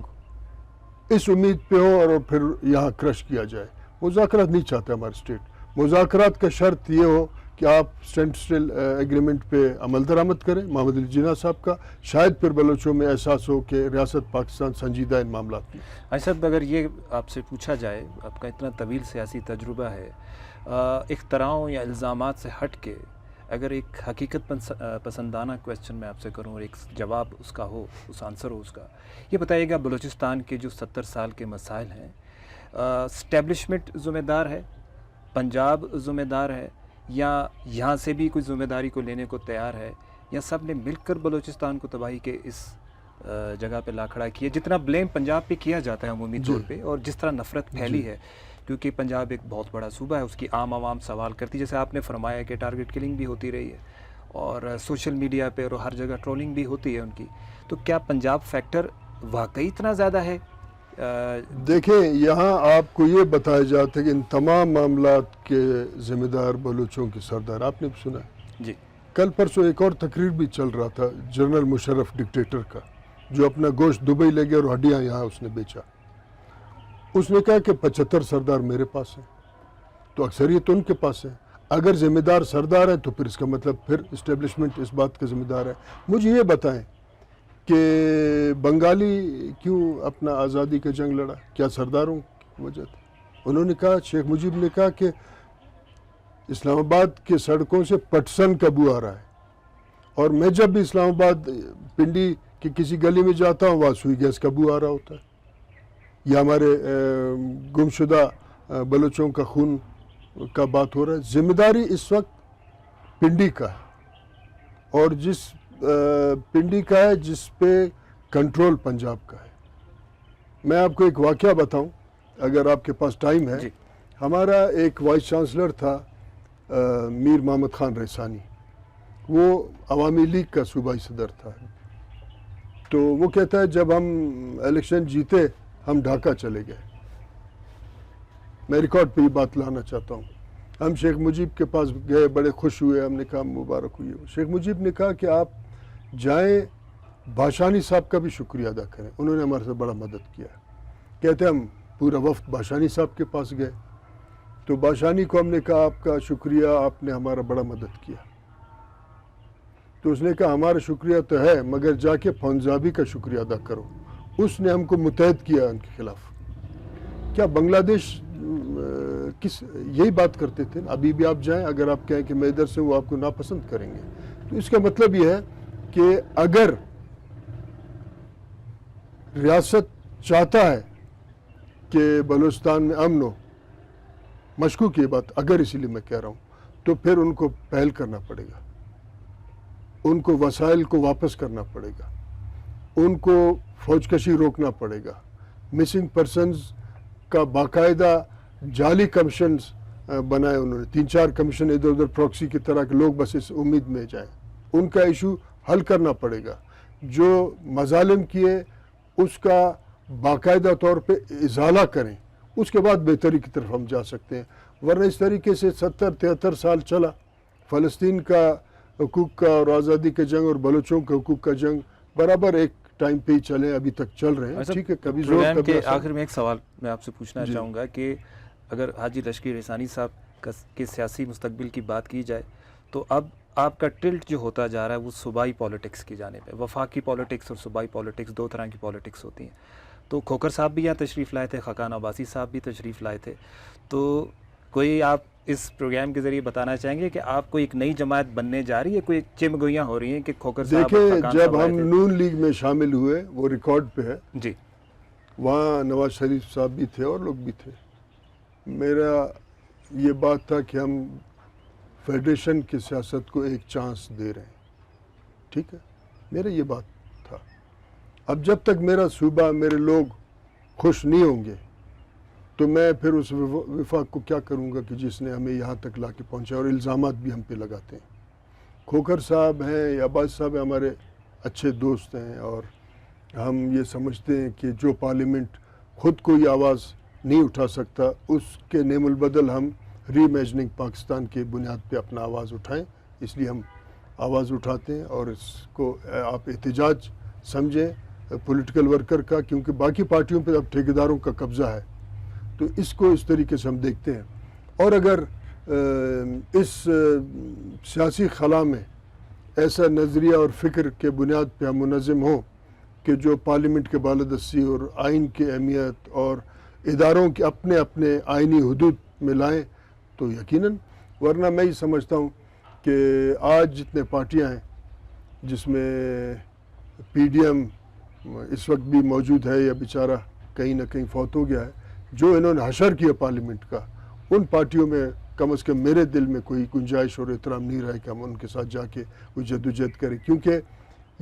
اس امید پہ ہوں اور پھر یہاں کرش کیا جائے. مذاکرات نہیں چاہتا ہمارا اسٹیٹ. مذاکرات کا شرط یہ ہو کہ آپ اسٹینڈ اسٹل ایگریمنٹ پہ عمل درآمد کریں, محمد علی جناح صاحب کا, شاید پھر بلوچوں میں احساس ہو کہ ریاست پاکستان سنجیدہ ان معاملات میں. صاحب اگر یہ آپ سے پوچھا جائے, آپ کا اتنا طویل سیاسی تجربہ ہے, اختراعوں یا الزامات سے ہٹ کے اگر ایک حقیقت پسندانہ کویسچن میں آپ سے کروں اور ایک جواب اس کا ہو, اس آنسر ہو اس کا, یہ بتائیے گا بلوچستان کے جو 70 سال کے مسائل ہیں, اسٹیبلشمنٹ ذمہ دار ہے, پنجاب ذمہ دار ہے, یا یہاں سے بھی کوئی ذمہ داری کو لینے کو تیار ہے, یا سب نے مل کر بلوچستان کو تباہی کے اس جگہ پہ لا کھڑا کیا. جتنا بلیم پنجاب پہ کیا جاتا ہے عمومی طور پہ اور جس طرح نفرت پھیلی ہے کیونکہ پنجاب ایک بہت بڑا صوبہ ہے, اس کی عام عوام سوال کرتی, جیسے آپ نے فرمایا کہ ٹارگٹ کلنگ بھی ہوتی رہی ہے اور سوشل میڈیا پہ اور ہر جگہ ٹرولنگ بھی ہوتی ہے ان کی. تو کیا پنجاب فیکٹر واقعی اتنا زیادہ ہے؟ دیکھیں یہاں آپ کو یہ بتایا جاتا ہے کہ ان تمام معاملات کے ذمہ دار بلوچوں کے سردار, آپ نے بھی سنا ہے. جی کل پرسوں ایک اور تقریر بھی چل رہا تھا جنرل مشرف ڈکٹیٹر کا, جو اپنا گوشت دبئی لے گیا اور ہڈیاں یہاں اس نے بیچا. اس نے کہا کہ 75 سردار میرے پاس ہیں, تو اکثریت ان کے پاس ہے. اگر ذمہ دار سردار ہے تو پھر اس کا مطلب پھر اسٹیبلشمنٹ اس بات کا ذمہ دار ہے. مجھے یہ بتائیں کہ بنگالی کیوں اپنا آزادی کا جنگ لڑا, کیا سرداروں کی وجہ تھی؟ انہوں نے کہا, شیخ مجیب نے کہا کہ اسلام آباد کے سڑکوں سے پٹسن کا بو آ رہا ہے, اور میں جب بھی اسلام آباد پنڈی کی کسی گلی میں جاتا ہوں وہاں سوئی گیس کا بو آ رہا ہوتا ہے, یا ہمارے گمشدہ بلوچوں کا خون کا بات ہو رہا ہے. ذمہ داری اس وقت پنڈی کا ہے, اور جس پنڈی کا ہے جس پہ کنٹرول پنجاب کا ہے. میں آپ کو ایک واقعہ بتاؤں اگر آپ کے پاس ٹائم ہے. ہمارا ایک وائس چانسلر تھا میر محمد خان ریسانی, وہ عوامی لیگ کا صوبائی صدر تھا. تو وہ کہتا ہے جب ہم الیکشن جیتے ہم ڈھاکہ چلے گئے. میں ریکارڈ پہ یہ بات لانا چاہتا ہوں. ہم شیخ مجیب کے پاس گئے, بڑے خوش ہوئے, ہم نے کہا مبارک ہوئی. شیخ مجیب نے کہا کہ آپ جائیں, بھاشانی صاحب کا بھی شکریہ ادا کریں, انہوں نے ہمارے سے بڑا مدد کیا. کہتے ہم پورا وفد بھاشانی صاحب کے پاس گئے, تو بھاشانی کو ہم نے کہا آپ کا شکریہ, آپ نے ہمارا بڑا مدد کیا. تو اس نے کہا ہمارا شکریہ تو ہے مگر جا کے پنجابی کا شکریہ ادا کرو, اس نے ہم کو متحد کیا ان کے خلاف. کیا بنگلہ دیش یہی بات کرتے تھے؟ ابھی بھی آپ جائیں, اگر آپ کہیں کہ میں ادھر سے, وہ آپ کو ناپسند کریں گے. تو اس کا مطلب یہ ہے کہ اگر ریاست چاہتا ہے کہ بلوچستان میں امن ہو, مشکوک یہ بات اگر اسی لیے میں کہہ رہا ہوں, تو پھر ان کو پہل کرنا پڑے گا, ان کو وسائل کو واپس کرنا پڑے گا, ان کو فوج کشی روکنا پڑے گا. مسنگ پرسنز کا باقاعدہ جعلی کمیشنز بنائے انہوں نے, 3-4 کمیشن ادھر ادھر پروکسی کی طرح کہ لوگ بس اس امید میں جائیں. ان کا ایشو حل کرنا پڑے گا. جو مظالم کیے اس کا باقاعدہ طور پہ ازالہ کریں, اس کے بعد بہتری کی طرف ہم جا سکتے ہیں. ورنہ اس طریقے سے 70-73 سال چلا, فلسطین کا حقوق کا اور آزادی کا جنگ اور بلوچوں کے حقوق کا جنگ برابر ایک ٹائم پہ ہی چلے, ابھی تک چل رہے ہیں. ٹھیک ہے, کبھی زور پروگرام کبھی کے اثر. آخر میں ایک سوال میں آپ سے پوچھنا چاہوں گا کہ اگر حاجی لشکری ریسانی صاحب کے سیاسی مستقبل کی بات کی جائے تو اب آپ کا ٹلٹ جو ہوتا جا رہا ہے وہ صوبائی پولیٹکس کی جانب ہے. وفاقی پولیٹکس اور صوبائی پولیٹکس دو طرح کی پولیٹکس ہوتی ہیں. تو کھوکھر صاحب بھی یہاں تشریف لائے تھے, خاقان عباسی صاحب بھی تشریف لائے تھے. تو کوئی آپ اس پروگرام کے ذریعے بتانا چاہیں گے کہ آپ کو ایک نئی جماعت بننے جا رہی ہے, کوئی چمگوئیاں ہو رہی ہیں کہ کھوکھر صاحب دیکھیں جب ہم نون لیگ میں شامل ہوئے, وہ ریکارڈ پہ ہے, جی وہاں نواز شریف صاحب بھی تھے اور لوگ بھی تھے. میرا یہ بات تھا کہ ہم فیڈریشن کی سیاست کو ایک چانس دے رہے ہیں. ٹھیک ہے, میرا یہ بات تھا. اب جب تک میرا صوبہ, میرے لوگ خوش نہیں ہوں گے تو میں پھر اس وفاق کو کیا کروں گا کہ جس نے ہمیں یہاں تک لا کے پہنچا, اور الزامات بھی ہم پہ لگاتے ہیں. کھوکھر صاحب ہیں یا عباس صاحب ہمارے اچھے دوست ہیں, اور ہم یہ سمجھتے ہیں کہ جو پارلیمنٹ خود کوئی آواز نہیں اٹھا سکتا, اس کے نیم البدل ہم ری امیجننگ پاکستان کے بنیاد پہ اپنا آواز اٹھائیں. اس لیے ہم آواز اٹھاتے ہیں, اور اس کو آپ احتجاج سمجھیں پولیٹیکل ورکر کا, کیونکہ باقی پارٹیوں پہ اب ٹھیکیداروں کا قبضہ ہے. تو اس کو اس طریقے سے ہم دیکھتے ہیں. اور اگر اس سیاسی خلا میں ایسا نظریہ اور فکر کے بنیاد پہ ہم منظم ہوں کہ جو پارلیمنٹ کے بالادستی اور آئین کی اہمیت اور اداروں کے اپنے اپنے آئینی حدود میں لائیں تو یقیناً. ورنہ میں ہی سمجھتا ہوں کہ آج جتنے پارٹیاں ہیں, جس میں پی ڈی ایم اس وقت بھی موجود ہے یا بیچارہ کہیں نہ کہیں فوت ہو گیا ہے, جو انہوں نے حشر کیا پارلیمنٹ کا, ان پارٹیوں میں کم از کم میرے دل میں کوئی گنجائش اور احترام نہیں رہا کہ ہم ان کے ساتھ جا کے کوئی جدوجہد کریں. کیونکہ